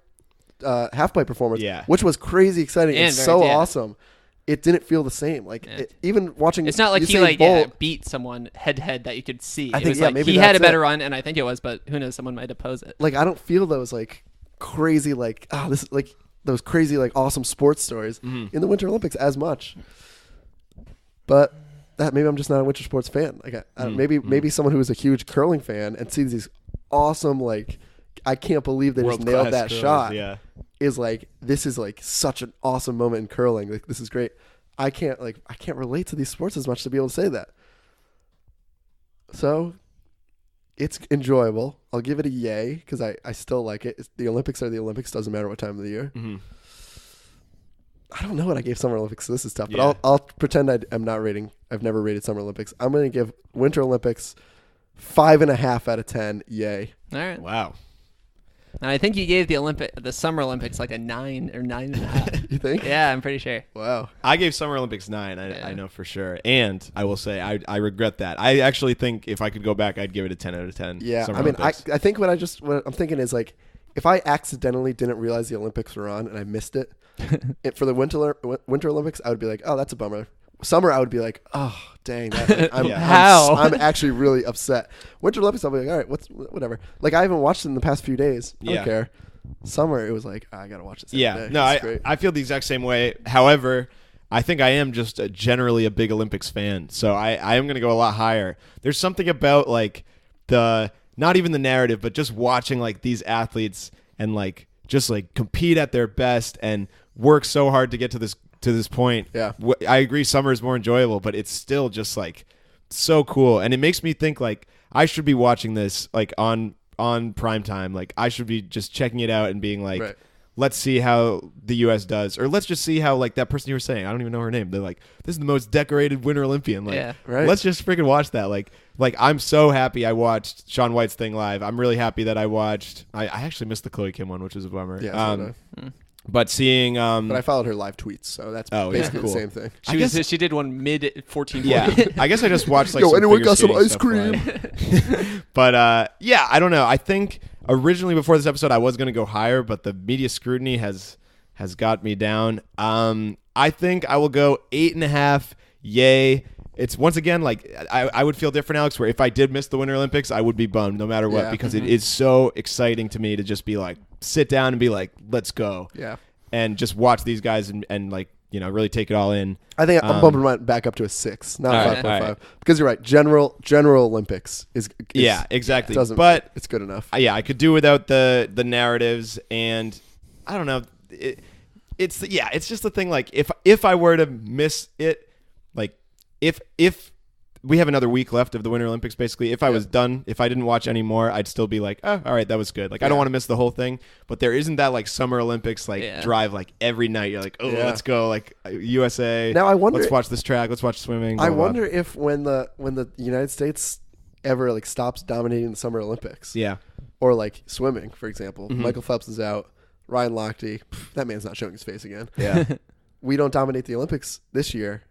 half-pipe performance, which was crazy exciting and so awesome. It didn't feel the same. Like even watching, it's not like Usain he Bolt, beat someone head to head that you could see. I It think was like maybe he had a that's better it. run, and I think it was, but who knows? Someone might oppose it. Like I don't feel those crazy this is those crazy awesome sports stories in the Winter Olympics as much. But that maybe I'm just not a winter sports fan. Like maybe someone who is a huge curling fan and sees these awesome I can't believe they just nailed that shot. Yeah. Is this is such an awesome moment in curling. Like this is great. I can't relate to these sports as much to be able to say that. So it's enjoyable. I'll give it a yay because I still like it. The Olympics are the Olympics. Doesn't matter what time of the year. I don't know what I gave Summer Olympics. So this is tough, but I'll pretend I'm not rating. I've never rated Summer Olympics. I'm going to give Winter Olympics 5.5 out of 10. Yay! All right. Wow. And I think you gave the Summer Olympics like a 9 or 9.5. You think? Yeah, I'm pretty sure. Wow. I gave Summer Olympics 9. I know for sure. And I will say I regret that. I actually think if I could go back, I'd give it a 10 out of 10. Yeah. Summer I mean, I Olympics. think what I'm thinking is if I accidentally didn't realize the Olympics were on and I missed it, for the Winter Olympics, I would be like, oh, that's a bummer. Summer, I would be like, oh, dang, I'm actually really upset. Winter Olympics, I'll be like, all right, whatever. Like I haven't watched it in the past few days. I don't care. Summer, it was like, I gotta watch this. Yeah, no, I feel the exact same way. However, I think I am just generally a big Olympics fan, so I am gonna go a lot higher. There's something about not even the narrative, but just watching these athletes and just compete at their best and work so hard to get to this point. Yeah, I agree. Summer is more enjoyable, but it's still just so cool, and it makes me think I should be watching this on prime time. I should be just checking it out and being right. Let's see how the U.S. does, or let's just see how that person you were saying, I don't even know her name. They're like, this is the most decorated Winter Olympian. right. Let's just freaking watch that. I'm so happy I watched Shaun White's thing live. I'm really happy that I watched. I actually missed the Chloe Kim one, which was a bummer. Yeah. But seeing, but I followed her live tweets, so that's basically cool. the same thing. She did one mid 1440. Yeah, I guess I just watched Yo, some anyone figure got some skating ice stuff cream? live. But I don't know. I think originally before this episode I was going to go higher, but the media scrutiny has got me down. I think I will go 8.5. Yay. It's once again I would feel different, Alex, where if I did miss the Winter Olympics, I would be bummed no matter what, because it is so exciting to me to just be sit down and be let's go. Yeah. And just watch these guys and really take it all in. I think I'm bumping mine back up to a 6, not all 5.5. right. Because you're right. General Olympics is yeah, exactly. But it's good enough. I could do without the narratives, and I don't know. It's just the thing. If I were to miss it, if we have another week left of the Winter Olympics. Basically, if I was done, if I didn't watch any more, I'd still be like, oh, all right, that was good. Like I don't want to miss the whole thing, but there isn't that like Summer Olympics like drive like every night. You're like, oh, let's go like USA. Now I wonder. Let's watch this track. Let's watch swimming. I wonder if when the United States ever like stops dominating the Summer Olympics, or like swimming, for example, Michael Phelps is out, Ryan Lochte, that man's not showing his face again. Yeah, we don't dominate the Olympics this year.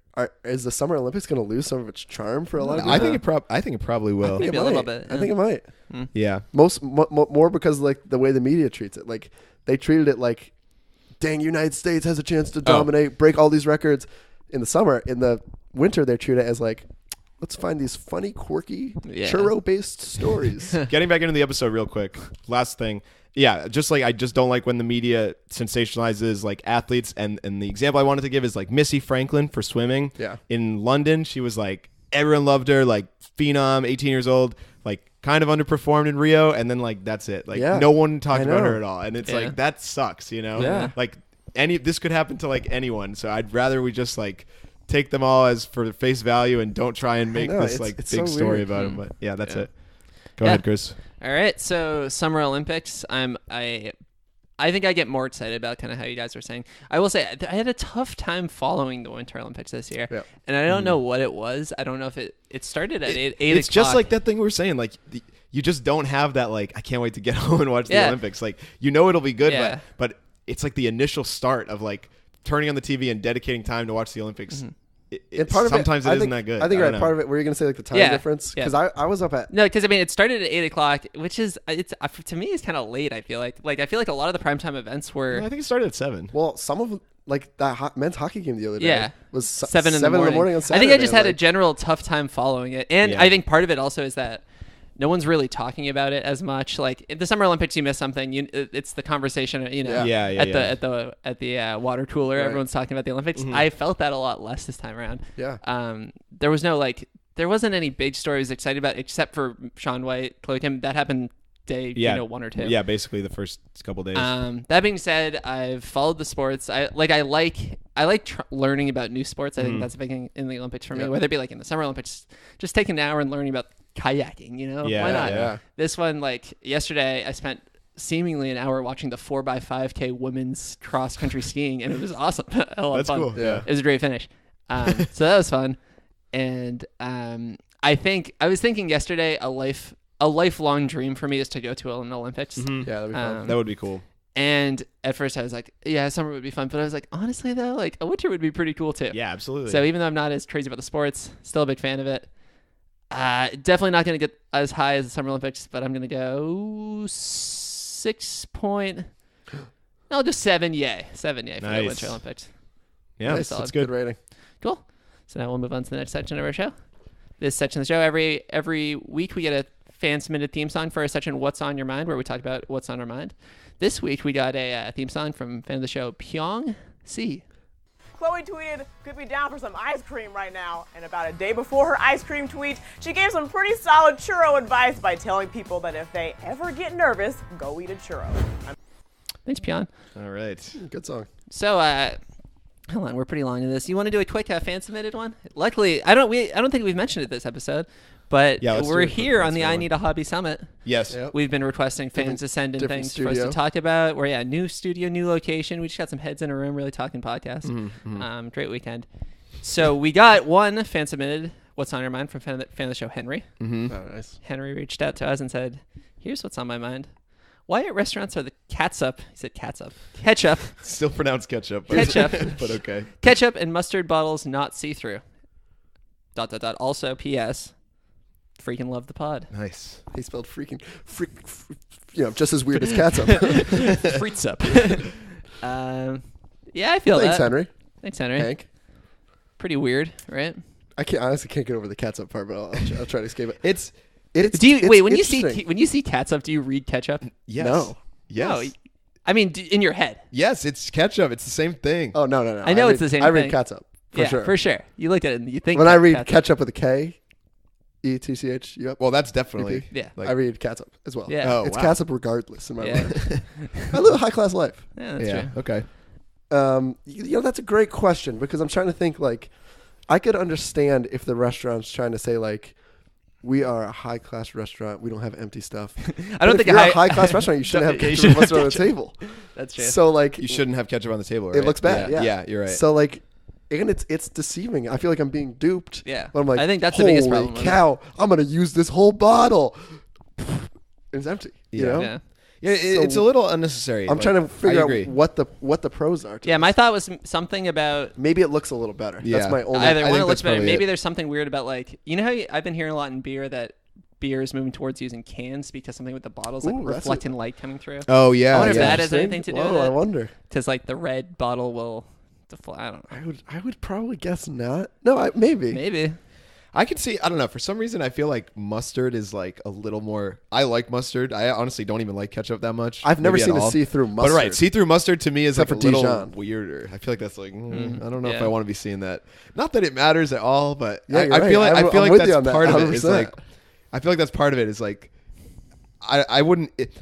Is the Summer Olympics going to lose some of its charm for a lot of people? I think it probably will. Maybe a little bit. I think it might. Yeah, more because like the way the media treats it. Like they treated it like, dang, United States has a chance to dominate, break all these records. In the summer, in the winter, they treat it as like, let's find these funny, quirky, churro-based stories. Getting back into the episode real quick. Last thing. Yeah, just like I just don't like when the media sensationalizes like athletes, and the example I wanted to give is like Missy Franklin for swimming. Yeah. In London, she was like everyone loved her, like phenom, 18 years old, like kind of underperformed in Rio, and then like that's it. Like no one talked about her at all, and it's like that sucks, you know? Yeah. Like this could happen to like anyone, so I'd rather we just like take them all as for face value and don't try and make this like big so story weird. about them. But yeah, that's it. Go ahead, Chris. All right, so Summer Olympics. I think I get more excited about kind of how you guys were saying. I will say I had a tough time following the Winter Olympics this year, and I don't know what it was. I don't know if it started at 8 It's o'clock. just like that thing we were saying. Like you just don't have that. Like I can't wait to get home and watch the Olympics. Like it'll be good, but it's like the initial start of like turning on the TV and dedicating time to watch the Olympics. Sometimes it isn't that good. I think part of it. Were you going to say like the time difference? Because I was up at because I mean it started at 8 o'clock, which is to me is kind of late. I feel like I feel like a lot of the primetime events were. I think it started at 7. Well, some of them, like that men's hockey game the other day was 7 in the morning on Saturday. I think I just had a general tough time following it, and I think part of it also is that no one's really talking about it as much. Like at the Summer Olympics, you miss something, it's the conversation, at the water cooler. Right. Everyone's talking about the Olympics. I felt that a lot less this time around. Yeah. There was there wasn't any big story I was excited about except for Shaun White, Chloe Kim. That happened day 1 or 2. Yeah, basically the first couple days. That being said, I've followed the sports. I like learning about new sports. I think that's a big thing in the Olympics for me. Whether it be like in the Summer Olympics, just taking an hour and learning about kayaking, why not? Yeah. This one, like yesterday, I spent seemingly an hour watching the 4x5K women's cross country skiing, and it was awesome. A lot of fun. Cool. Yeah. It was a great finish. So that was fun. And I was thinking yesterday, a lifelong dream for me is to go to an Olympics. Yeah, that'd be fun. That would be cool. And at first I was like, yeah, summer would be fun. But I was like, honestly though, like a winter would be pretty cool too. Yeah, absolutely. So even though I'm not as crazy about the sports, still a big fan of it. Definitely not going to get as high as the Summer Olympics, but I'm going to go 6 point. No, just 7 yay. 7 yay for the Winter Olympics. Yeah, nice. That's good. Good rating. Cool. So now we'll move on to the next section of our show. This section of the show, every week we get a fan-submitted theme song for our section, What's on Your Mind, where we talk about what's on our mind. This week we got a theme song from fan of the show, Pyong C. Chloe tweeted, could be down for some ice cream right now. And about a day before her ice cream tweet, she gave some pretty solid churro advice by telling people that if they ever get nervous, go eat a churro. Thanks, Pyong. All right. Good song. So, hold on, we're pretty long in this. You want to do a quick fan-submitted one? Luckily, I don't think we've mentioned it this episode, but we're here on the I Need a Hobby Summit. Yes. Yep. We've been requesting fans to send in things for us to studio. talk about. We're new studio, new location. We just got some heads in a room really talking podcast. Great weekend. So we got one fan submitted, What's on Your Mind, from fan of the show, Henry. Oh, nice. Henry reached out to us and said, here's what's on my mind. Why at restaurants are the catsup, he said catsup, ketchup, Still pronounced ketchup. Ketchup. But okay. ketchup and mustard bottles not see-through. ... Also, P.S. Freaking love the pod. Nice. He spelled freaking just as weird as catsup. Freetsup. Yeah, I feel Thanks, that. Henry. Thanks, Henry. Hank. Pretty weird, right? I honestly can't get over the catsup part, but I'll try to escape it. It's When you interesting. see catsup, do you read ketchup? yes. No. Yes. No, I mean, in your head. Yes, it's ketchup. It's the same thing. Oh, no. I know it's the same I read thing. catsup. For sure. You look at it and you think When I read catsup. ketchup with a K, ETCH, yep. Well, that's definitely. Yeah. Like, I read catsup as well. Yeah. Oh, It's wow. catsup regardless in my Yeah. mind. I live a high-class life. Yeah, that's yeah. true. Okay. That's a great question because I'm trying to think I could understand if the restaurant's trying to say like, we are a high class restaurant. We don't have empty stuff. I don't But think if you're a high class restaurant, you shouldn't have Yeah, you ketchup and shouldn't mustard have on the table. That's true. So like, You shouldn't have ketchup on the table, right? it looks bad. Yeah, Yeah, you're right. So like, and it's deceiving. I feel like I'm being duped. Yeah. But I'm like, I think that's the biggest holy problem with it." cow! I'm gonna use this whole bottle. It's empty. You Yeah. know. Yeah. Yeah, it's a little unnecessary. I'm trying to figure I out agree. what the pros are. To Yeah, this. my thought was something about Maybe it looks a little better. Yeah. That's my only. either I one, think it looks that's better. probably Maybe it. there's something weird about like, you know how I've been hearing a lot in beer that beer is moving towards using cans because something with the bottles like Ooh, that's reflecting light coming through. Oh yeah, I wonder if yeah. that has anything to do Whoa, with I it. wonder. Because like the red bottle will deflect. I don't know. I would probably guess not. No, maybe. Maybe. I can see. I don't know. For some reason, I feel like mustard is like a little more. I like mustard. I honestly don't even like ketchup that much. I've never maybe at seen a all. see-through But mustard. right, see-through mustard to me is Except like a for little Dijon. weirder. I feel like that's like I don't know if Yeah. I want to be seeing that. Not that it matters at all, but Yeah, you're I feel right. like I'm I feel like with you that's on that, part of it. Is 100%. like I feel like that's part of it. Is like I wouldn't. It'd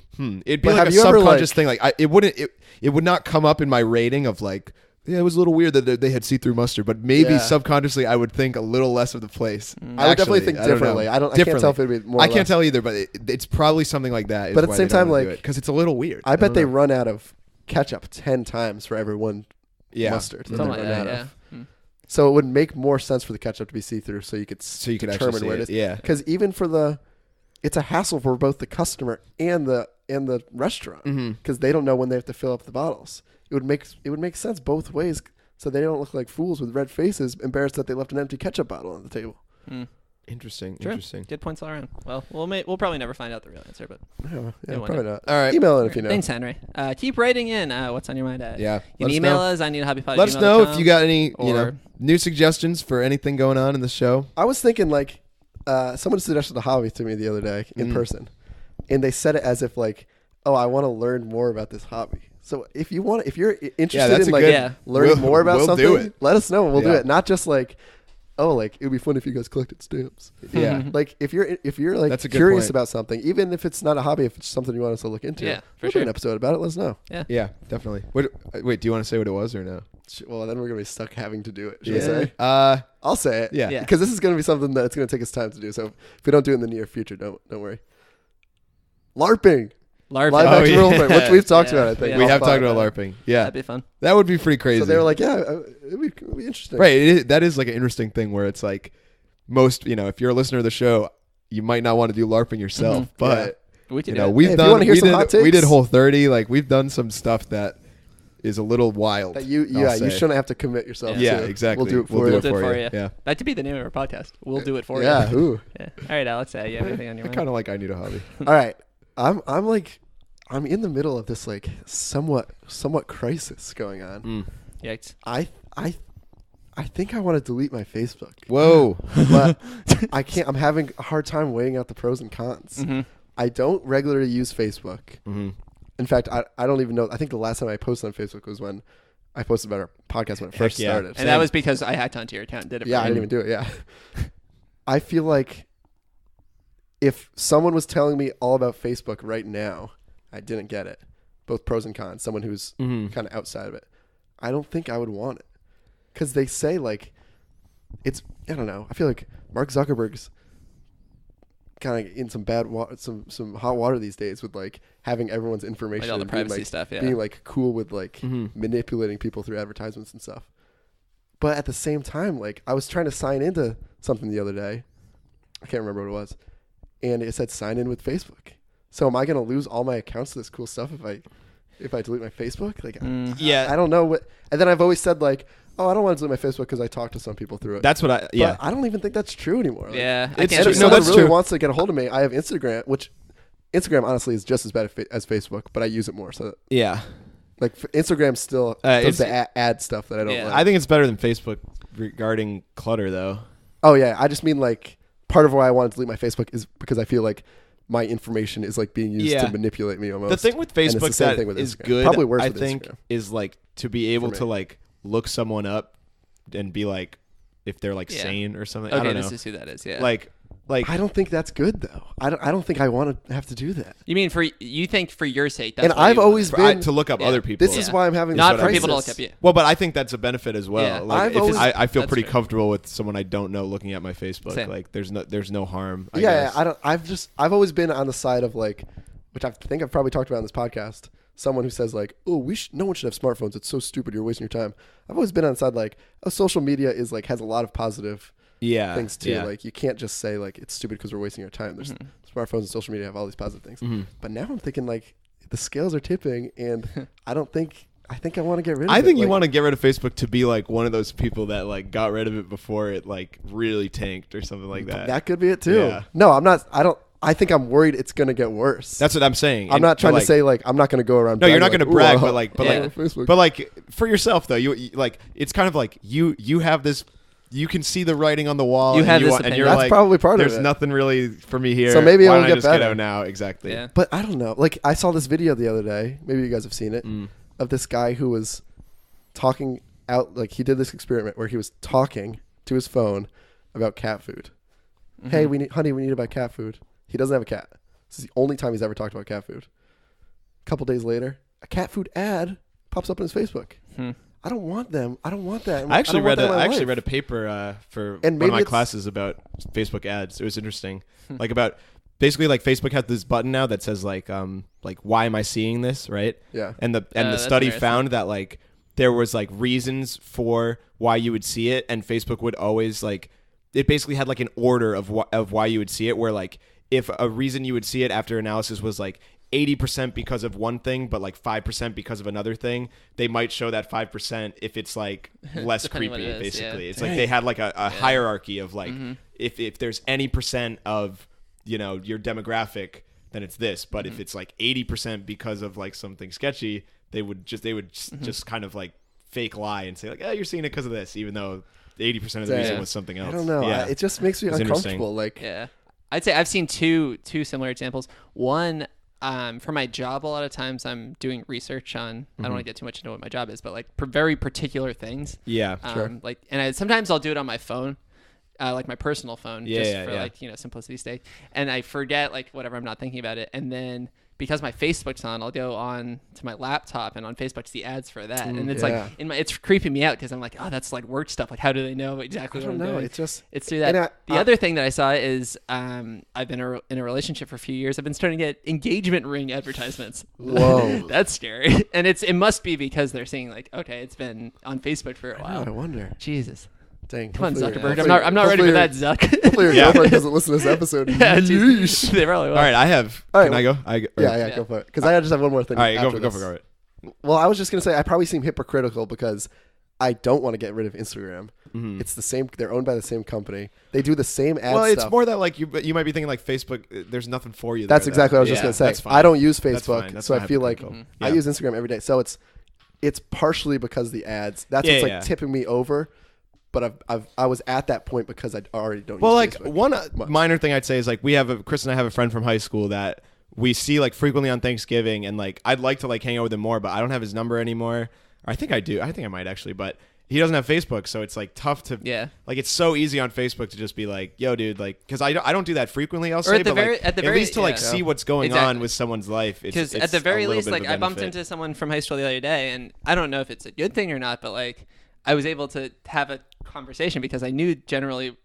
be But like have a you ever, subconscious like- thing. Like it wouldn't. It would not come up in my rating of like. Yeah, it was a little weird that they had see-through mustard, but maybe Yeah. subconsciously I would think a little less of the place. I would definitely think I don't know. differently. I can't tell if it'd be more. I or can't less. tell either, but it's probably something like that. is But at the why same they don't time, wanna do like, it, because it's a little weird. I bet don't they know. run out of ketchup 10 times for every one Yeah. mustard. that Something they like run that. out Yeah. of. Hmm. So it would make more sense for the ketchup to be see-through, so you could So you could determine actually see where it. it is. Yeah. Because even for it's a hassle for both the customer and the restaurant because they don't know when they have to fill up the bottles. It would make sense both ways, so they don't look like fools with red faces, embarrassed that they left an empty ketchup bottle on the table. Interesting. True. Interesting. Good points all around. Well, we'll probably never find out the real answer, but Yeah, Good one. probably not. All right. Email it if you know. thanks, Henry. Keep writing in. What's on your mind? Yeah. You can Let us email know. us. I need a hobbypod. Let us know if you got any or- new suggestions for anything going on in the show. I was thinking like someone suggested a hobby to me the other day in person, and they said it as if like, oh, I want to learn more about this hobby. So if you're interested that's in a like good- Yeah. learning more about we'll something, do it. let us know and we'll do Yeah. it. Not just like, oh, like it would be fun if you guys collected stamps. Yeah. Like if you're like That's a good curious point. about something, even if it's not a hobby, if it's something you want us to look into, Yeah, for we'll do sure. an episode about it. Let us know. Yeah, definitely. Wait, do you want to say what it was or no? Well, then we're gonna be stuck having to do it. Should I Yeah. say? I'll say it. Yeah. Yeah. Because this is gonna be something that's gonna take us time to do. So if we don't do it in the near future, don't worry. LARPing. LARPing. Live Oh, action yeah. role playing, which we've talked Yeah. about, I think. Yeah. We off have talked pod. about LARPing. Yeah, That'd be fun. that would be pretty crazy. So they were like, yeah, it'd be interesting. right. That is like an interesting thing where it's like most, if you're a listener of the show, you might not want to do LARPing yourself, but Right. We could you do know, it. we've Hey, if you done. wanna hear We some did. hot We did takes- Whole30. Like we've done some stuff that is a little wild. That you I'll say. shouldn't have to commit yourself Yeah, to. exactly. We'll do it for We'll you. We'll do it for you. Yeah. That could be the name of our podcast. We'll do it for Yeah. you. Ooh. Yeah. All right, Alex. You have anything on your I mind? kind of like I Need a Hobby. All right. I'm in the middle of this like somewhat crisis going on. Yikes. I think I want to delete my Facebook, Whoa. but I can't. I'm having a hard time weighing out the pros and cons. Mm-hmm. I don't regularly use Facebook. Mm-hmm. In fact, I don't even know. I think the last time I posted on Facebook was when I posted about our podcast when it first yeah. started. And that was because I hacked onto your account and did it. Yeah, I for didn't you. even do it. Yeah. I feel like if someone was telling me all about Facebook right now, I didn't get it. Both pros and cons. Someone who's Mm-hmm. kind of outside of it. I don't think I would want it. Because they say, like, I don't know. I feel like Mark Zuckerberg's kind of in some bad water, some hot water these days with, like, having everyone's information. Like all the and being, privacy like, stuff, yeah. Being, like, cool with, like, Mhm. manipulating people through advertisements and stuff. But at the same time, like, I was trying to sign into something the other day. I can't remember what it was. And it said sign in with Facebook. So am I going to lose all my accounts to this cool stuff if I delete my Facebook? Like, Yeah. I don't know what. And then I've always said, like, oh, I don't want to delete my Facebook because I talk to some people through it. That's what I. But Yeah. I don't even think that's true anymore. Like, Yeah. It's I can't true. if do No, someone that. that's really true. wants to get a hold of me, I have Instagram, which Instagram honestly is just as bad as Facebook, but I use it more. So Yeah. like Instagram still it's- does the ad stuff that I don't Yeah. like. I think it's better than Facebook regarding clutter, though. Oh yeah, I just mean like part of why I want to delete my Facebook is because I feel like my information is like being used Yeah. to manipulate me almost. The thing with And it's Facebook the same that thing with is Instagram. good, Probably worse I with think, Instagram. is like to be able me. to like look someone up and be like, if they're like Yeah. sane or something. I Okay, don't know. this is who that is. Yeah. Like, Like, I don't think that's good though. I don't think I want to have to do that. You mean you think for your sake? That's And why I've you want always it. been to look up other people. This is why I'm having not this for crisis. people to look up you. Well, but I think that's a benefit as well. Yeah. Like, I've if always- I feel That's pretty fair. comfortable with someone I don't know looking at my Facebook. Same. Like, there's no harm. I Yeah, guess. I've always been on the side of like, which I think I've probably talked about on this podcast. Someone who says like, oh, no one should have smartphones. It's so stupid. You're wasting your time. I've always been on the side like, oh, social media is like has a lot of positive Yeah. things too. Yeah. Like you can't just say like it's stupid because we're wasting our time. There's smartphones and social media have all these positive things. But now I'm thinking like the scales are tipping, and I think I want to get rid of it. I think you Like, want to get rid of Facebook to be like one of those people that like got rid of it before it like really tanked or something like that. that could be it too. Yeah. No, I'm not. I think I'm worried it's gonna get worse. That's what I'm saying. I'm And- not trying but, to say like I'm not gonna go around. No, you're not bragging, going to brag, "Ooh, but like, Yeah. Facebook. but like for yourself though, you like it's kind of like you have this. You can see the writing on the wall. You and have you this want, and opinion. you're That's like, probably part of there's it. nothing really for me here. So maybe it Why will don't I get just get better. out now? Exactly. Yeah. But I don't know. Like I saw this video the other day. Maybe you guys have seen it of this guy who was talking out. Like he did this experiment where he was talking to his phone about cat food. Hey, we need to buy cat food. He doesn't have a cat. This is the only time he's ever talked about cat food. A couple days later, a cat food ad pops up on his Facebook. I don't want them. I don't want that. I actually don't want that in my life. read a paper for And one maybe of my it's- classes about Facebook ads. It was interesting, like about basically like Facebook has this button now that says like why am I seeing this, right? Yeah. And the that's study interesting. found that like there was like reasons for why you would see it, and Facebook would always like it basically had like an order of why you would see it, where like if a reason you would see it after analysis was like 80% because of one thing, but like 5% because of another thing, they might show that 5% if it's like less Depending creepy. what it is, Basically, yeah. it's like they had like a hierarchy of like if there's any percent of your demographic, then it's this. But if it's like 80% because of like something sketchy, they would just kind of like fake lie and say like, oh, you're seeing it because of this, even though 80% of the reason Yeah. was something else. I don't know. Yeah. It just makes me It's uncomfortable. Like Yeah, I'd say I've seen two similar examples. One, for my job, a lot of times I'm doing research on. I don't want to get too much into what my job is, but like very particular things. Yeah. Like, and sometimes I'll do it on my phone, like my personal phone, Yeah, just yeah, for yeah. like simplicity's sake. And I forget like whatever, I'm not thinking about it, and then because my Facebook's on, I'll go on to my laptop, and on Facebook it's the ads for that, and it's yeah. like it's creeping me out because I'm like, oh, that's like work stuff. Like, how do they know exactly I what don't I'm know. doing? It's just It's through that. and The other thing that I saw is I've been in a relationship for a few years. I've been starting to get engagement ring advertisements. Whoa. That's scary. And it must be because they're seeing like, okay, it's been on Facebook for a I while. wonder. Jesus. Dang. Come on, hopefully- Zuckerberg. hopefully- I'm not ready for that, hopefully Zuck. Hopefully your Yeah. girlfriend doesn't listen to this episode. Yeah, geez. Yeesh. They probably will. All right, I have. All right, Can I go? Yeah, go for it. Because I just have one more thing. All right, after go this. for it. Well, I was just gonna say I probably seem hypocritical because I don't want to get rid of Instagram. It's the same. They're owned by the same company. They do the same ad Well, stuff. it's more that like you might be thinking like Facebook. There's nothing for you. That's there exactly what I was just yeah, gonna say. that's fine. I don't use That's Facebook, fine. That's so I not feel like hypocritical. I Yeah. use Instagram every day. So it's partially because of the ads. That's Yeah, what's like yeah. tipping me over. But I was at that point because I already don't. Well, use like Facebook one much. minor thing I'd say is like Chris and I have a friend from high school that we see like frequently on Thanksgiving, and like I'd like to like hang out with him more, but I don't have his number anymore. Or I think I do. I think I might actually, but he doesn't have Facebook, so it's like tough to. Yeah. Like it's so easy on Facebook to just be like, "Yo, dude," like because I don't do that frequently. I'll Or say, at the but very- like, at the very- least to like yeah. see what's going Exactly. on with someone's life. Because It's at the very a little least, bit of like a I bumped benefit. into someone from high school the other day, and I don't know if it's a good thing or not, but like I was able to have a conversation because I knew generally, what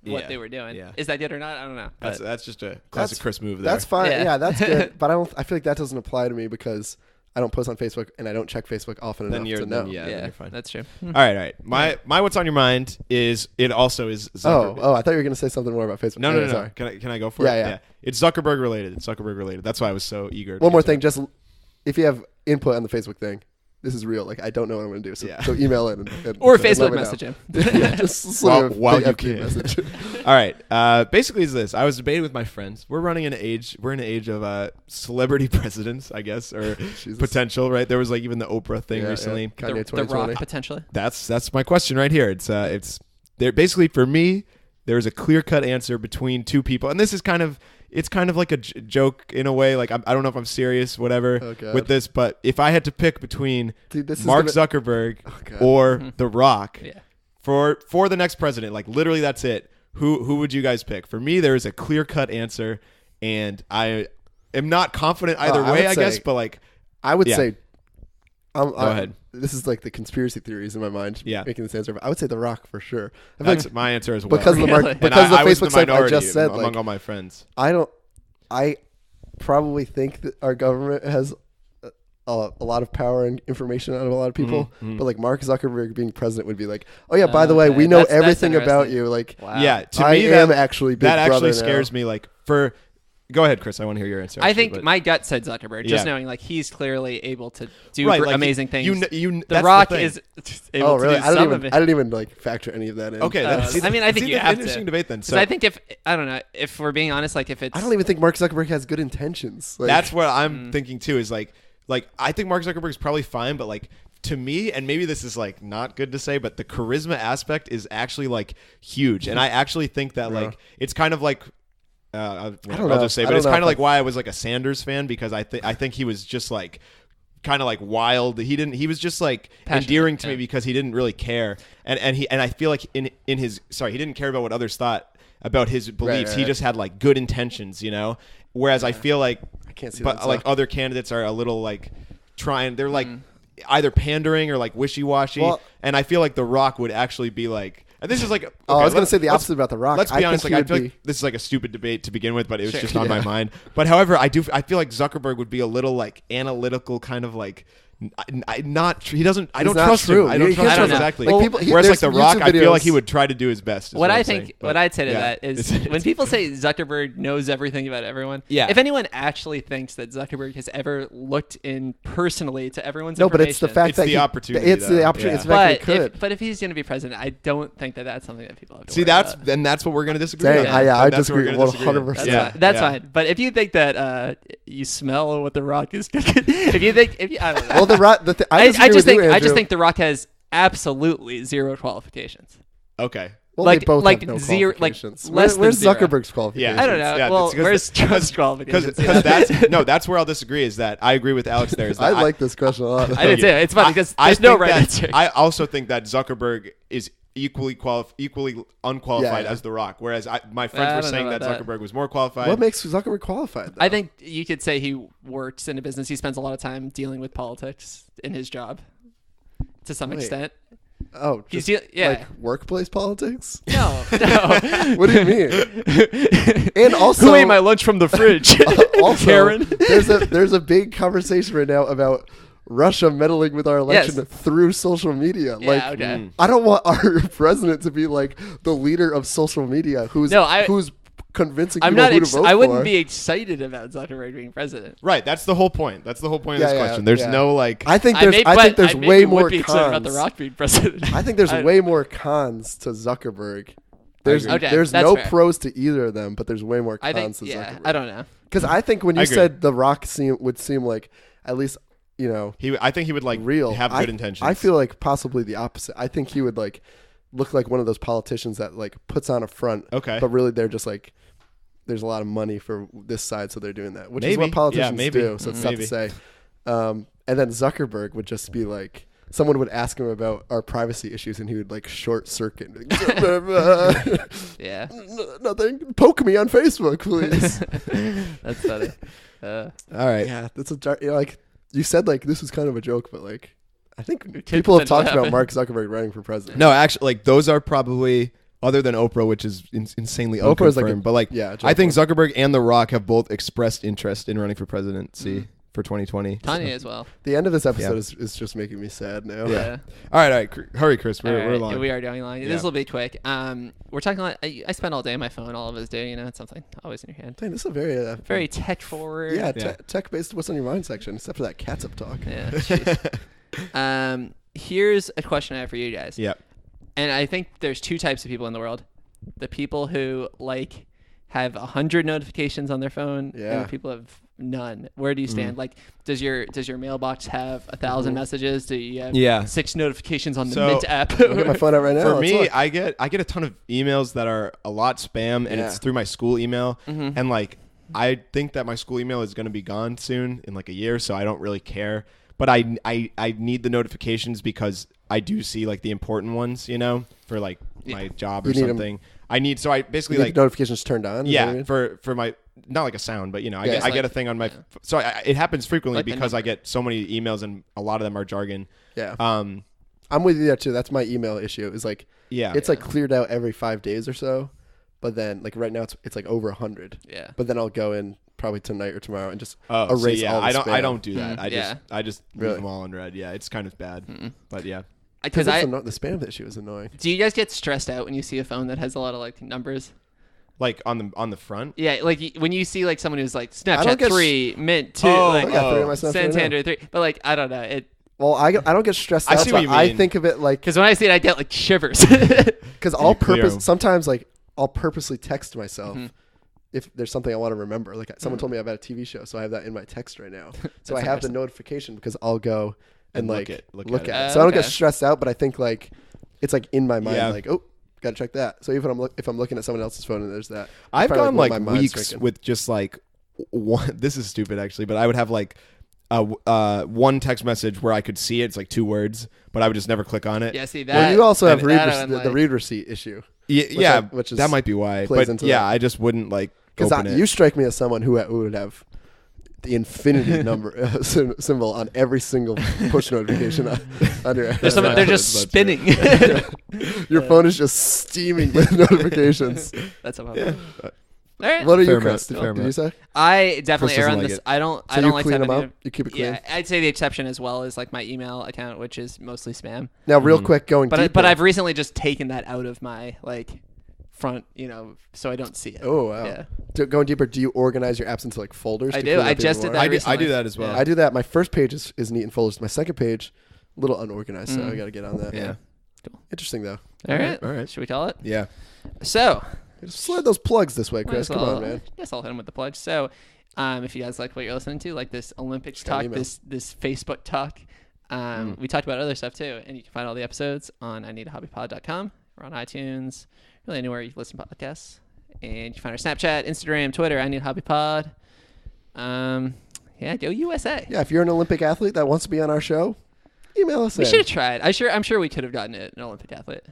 Yeah. they were doing. Yeah. Is that good or not? I don't know. But That's just a classic Chris move there. That's fine. Yeah. Yeah, that's good. But I feel like that doesn't apply to me because I don't post on Facebook and I don't check Facebook often Then enough you're to know. then yeah, you're fine. that's true. All right. My what's on your mind is Zuckerberg. Oh, I thought you were gonna say something more about Facebook. No, Anyway, no. Sorry. Can I go for Yeah, it? yeah. It's Zuckerberg related. That's why I was so eager. to One more get to thing, just if you have input on the Facebook thing, this is real. Like I don't know what I'm gonna do, so, Yeah. so email it and Or and let Facebook me know. message him. Yeah, just slip me a While big you FT can. message. All right. Basically, it's this. I was debating with my friends. We're in an age of celebrity presidents, I guess, or Jesus. potential. Right? There was like even the Oprah thing Yeah, recently. yeah. Kanye the 2020. Rock potentially. That's my question right here. It's there basically for me. There's a clear-cut answer between two people, and this is kind of like a joke in a way. Like I don't know if I'm serious, whatever, Oh, God. with this. But if I had to pick between Dude, this is Mark gonna- Zuckerberg Oh, God. or The Rock Yeah. for the next president, like literally that's it. who would you guys pick? For me, there is a clear-cut answer, and I am not confident either I way, would I guess, say- but like, I would Yeah. say. Go ahead. This is like the conspiracy theories in my mind. Yeah. Making this answer, but I would say The Rock for sure. I feel that's like my answer as well. because the Really? because the I was Facebook site I minority just said, among like, all my friends. I probably think that our government has a lot of power and information out of a lot of people, Mhm. but like Mark Zuckerberg being president would be like, oh yeah, by the way, Okay, we know that's everything about interesting. you. Like, Wow. Yeah, to I me, am that actually Big that Brother actually scares now. me. Like, for go ahead, Chris. I want to hear your answer. I actually, think but- my gut said Zuckerberg, just Yeah. knowing like he's clearly able to do Right, like, amazing things. You, the that's Rock thing. is able Oh to really? do some of it. I didn't even like factor any of that in. Okay, that's, I mean, I think it's you an have interesting to. debate then. 'Cause So I think I don't know, if we're being honest, like if it's I don't even think Mark Zuckerberg has good intentions. Like, that's what I'm thinking too. Is like I think Mark Zuckerberg's probably fine, but like to me, and maybe this is like not good to say, but the charisma aspect is actually like huge, and I actually think that like it's kind of like. I'll know. just say, I but don't it's know kind of if like why I was like a Sanders fan, because I think he was just like kind of like wild. He was just like Passionate, endearing to me yeah. because he didn't really care, and I feel like in his he didn't care about what others thought about his beliefs. right, He right. just had like good intentions, you know. Whereas I feel like I can't see but that. like other candidates are a little like trying. They're like either pandering or like wishy-washy, Well- and I feel like The Rock would actually be like. And this is like. I was going to let's- say the let's- opposite about The Rock. Let's I be honest. think Like he I feel would like this is like a stupid debate to begin with, but it was Sure. just on my Yeah. mind. But however, I feel like Zuckerberg would be a little like analytical, kind of like. Not he doesn't. I He's don't not trust true. him. I You don't can't trust him trust him. exactly. Like, people- Whereas like there's The Rock, YouTube I feel like videos- he would try to do his best. is what I'm I saying. think, But, what I'd say to yeah, that is it's- when people say Zuckerberg knows everything about everyone. Yeah. If anyone actually thinks that Zuckerberg has ever looked in personally to everyone's no, but it's the information- fact It's that the he, opportunity, It's the though. opportunity. Yeah. It's the fact But that he could. if he's going to be president, I don't think that that's something that people have to See, worry that's about. then that's what we're gonna disagree Dang, on. I That's what we're disagree gonna disagree on. 100%. That's Yeah, fine. That's yeah. fine. But if you think that you smell what The Rock is cooking, if you I don't know. Well, The Rock. I I just think Andrew. I just think The Rock has absolutely zero qualifications. Okay. Well, like- they both like have no zero- like, qualifications. less than Where's zero. Zuckerberg's qualifications? I don't know. Yeah, well, it's 'cause where's the- Trump's qualifications? Because that's where I'll disagree. Is that I agree with Alex there. Is that I like this question a lot. I did too. It's funny because there's no think right that- answer. I also think that Zuckerberg is equally unqualified Yeah. as The Rock. Whereas my I friends don't were know saying that about that. Zuckerberg was more qualified. What makes Zuckerberg qualified? Though? I think you could say he works in a business. He spends a lot of time dealing with politics in his job, to some Wait. extent. Oh, He's just yeah. like workplace politics. No, no. What do you mean? And also, Who ate my lunch from the fridge? also, Karen. there's a big conversation right now about Russia meddling with our election Yes. through social media. Yeah, Like, okay. I don't want our president to be like the leader of social media, who's convincing I'm people not. who to vote I wouldn't for. be excited about Zuckerberg being president. Right. That's the whole point. That's the whole point of Yeah, this yeah, question. There's yeah. no like. I think I there's. may- I but think there's maybe way would more be excited cons. about The Rock being president. I think there's I- way more cons to Zuckerberg. There's agree. Okay, there's that's no fair. pros to either of them, but there's way more I cons think. to Yeah, Zuckerberg. I don't know. Because I think when I you agree. said The Rock would seem like at least I think he would like real. have I, good intentions. I feel like possibly the opposite. I think he would like look like one of those politicians that like puts on a front, Okay. but really they're just like there's a lot of money for this side, so they're doing that, which is Maybe. what politicians Yeah, maybe. do. So it's tough to Maybe. say. And then Zuckerberg would just be like. Someone would ask him about our privacy issues, and he would like short circuit. Yeah, Nothing. Poke me on Facebook, please. that's funny. All right. Yeah, that's a like you said. Like this was kind of a joke, but like I think could people have talked potentially about happen. Mark Zuckerberg running for president. No, actually, like those are probably other than Oprah, which is insanely Oprah is like unconfirmed. a- but like, yeah, I think joke Zuckerberg and The Rock have both expressed interest in running for presidency for 2020. Tanya as well. The end of this episode Yeah. is just making me sad now. Yeah. All right. Hurry, Chris. All We're right, long. we are doing long. Yeah. This will be quick. We're talking. I spend all day on my phone. All of us do. You know, it's something always in your hand. Dang, this is a very Very tech forward. yeah, Yeah. tech based. What's on your mind section, except for that catsup talk. Yeah. jeez. Here's a question I have for you guys. Yep. And I think there's two types of people in the world: the people who like have 100 notifications on their phone, and Yeah. the people who have none. Where do you stand? Like, does your mailbox have 1,000 Mhm. messages? Do you have Yeah. 6 notifications on the So- Mint app? I'll get my phone out right now. For Let's me, look. I get a ton of emails that are a lot spam, and Yeah. it's through my school email. Mhm. And like, I think that my school email is going to be gone soon in like a year, so I don't really care. But I need the notifications because I do see like the important ones, you know, for like my job or You need 'em. something. I need. So I basically You like need notifications turned on. Is that what you yeah mean? for my not like a sound, but I Yeah, get it's I get like- a thing on my. So it happens frequently Like the because I number. get so many emails and a lot of them are jargon. Yeah. Um. I'm with you there too. That's my email issue. Is like Yeah. it's like cleared out every 5 days or so, but then like right now it's like over 100. Yeah. But then I'll go in probably tonight or tomorrow and just Oh, so erase yeah, all the I don't. spam. I don't do that. Mm, I just leave Really? them all on red. Yeah, it's kind of bad, but yeah. Because Because the spam issue is annoying. do you guys get stressed out when you see a phone that has a lot of like numbers? Like on the front. Yeah, like when you see like someone who's like don't Snapchat get 3, Mint 2, Oh, like I got 3 on my Snapchat right now. Santander 3, but like I don't know it. Well, I don't get stressed I out. see what but you I mean. think of it like Because when I see it, I get like shivers. because I'll clear 'em. purpose sometimes like I'll purposely text myself Mm-hmm. if there's something I want to remember. Like someone told me about a TV show, so I have that in my text right now. So I That's have the interesting. notification because I'll go and And like look look at at it. it. So I don't get Okay. stressed out, but I think like it's like in my mind Yeah. like oh gotta check that. So even if I'm looking at someone else's phone and there's that, I've probably gone what like my mind's weeks thinking. with just like one. This is stupid actually, but I would have like one text message where I could see it. It's like 2 words, but I would just never click on it. yeah, see that. Well, you also have and read that I'm the like- read receipt issue Yeah, which is that might be why. plays But into yeah, that. I just wouldn't like because open it. you strike me as someone who would have the infinity number symbol on every single push notification on your There's some, That's they're not- just that's not true. spinning. Your phone is just steaming with notifications. That's how. Yeah. All right. What are you, Fair Chris? enough, fair Did you say? I definitely Chris err doesn't on like this. it. I don't. So I don't you like clean sending them it- up? You keep it clean? Yeah, I'd say the exception as well is like my email account, which is mostly spam. Now, real quick, going But deeper. but I've recently just taken that out of my like front, so I don't see it. Oh, wow. Yeah. Going deeper, do you organize your apps into like folders? I to do. clean I up just even did more? that I do recently. that as well. Yeah. I do that. My first page is neat in folders. My second page, a little unorganized, so I got to get on that. Yeah. Interesting, though. All right. All right. Should we call it? Yeah. So, Just slide those plugs this way, Chris. might as Come well- on, man. Guess I'll hit him with the plug. So, if you guys like what you're listening to, like this Olympics got an talk, email. this Facebook talk, we talked about other stuff too, and you can find all the episodes on IneedAHobbyPod.com. We're on iTunes, really anywhere you listen to podcasts, and you can find our Snapchat, Instagram, Twitter. I Need a Hobby Pod. Yeah, go USA. Yeah, if you're an Olympic athlete that wants to be on our show, email us. We in. should have tried. I'm sure we could have gotten it, an Olympic athlete.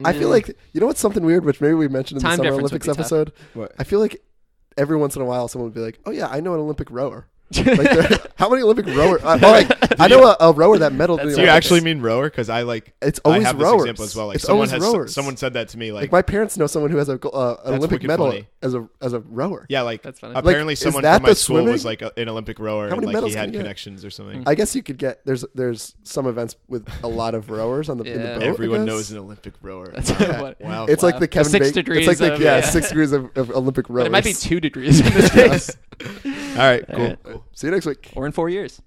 I feel like you know what's something weird, which maybe we mentioned in the Time Summer difference would Olympics be tough. episode. What? I feel like every once in a while, someone would be like, "Oh yeah, I know an Olympic rower." Like, how many Olympic rowers? I know a rower that medaled in the Do you Olympics. actually mean rower? Because I like. It's always I have this rowers. example as well. Like It's someone always rowers. someone said that to me. Like my parents know someone who has an Olympic wicked medal funny. as a rower. Yeah, like That's funny. apparently Like, is someone that from my the school was swimming? like an Olympic rower, How and many like medals he can had you get? connections or something. I guess you could get there's some events with a lot of rowers on the in the Yeah. boat. I Everyone guess. knows an Olympic rower. That's Yeah. what, Wow. It's like the Kevin 6 Bacon. degrees It's like of- the yeah. 6 degrees of Olympic rowers. but it might be 2 degrees in this case, All right, cool. All right. See you next week. or in 4 years.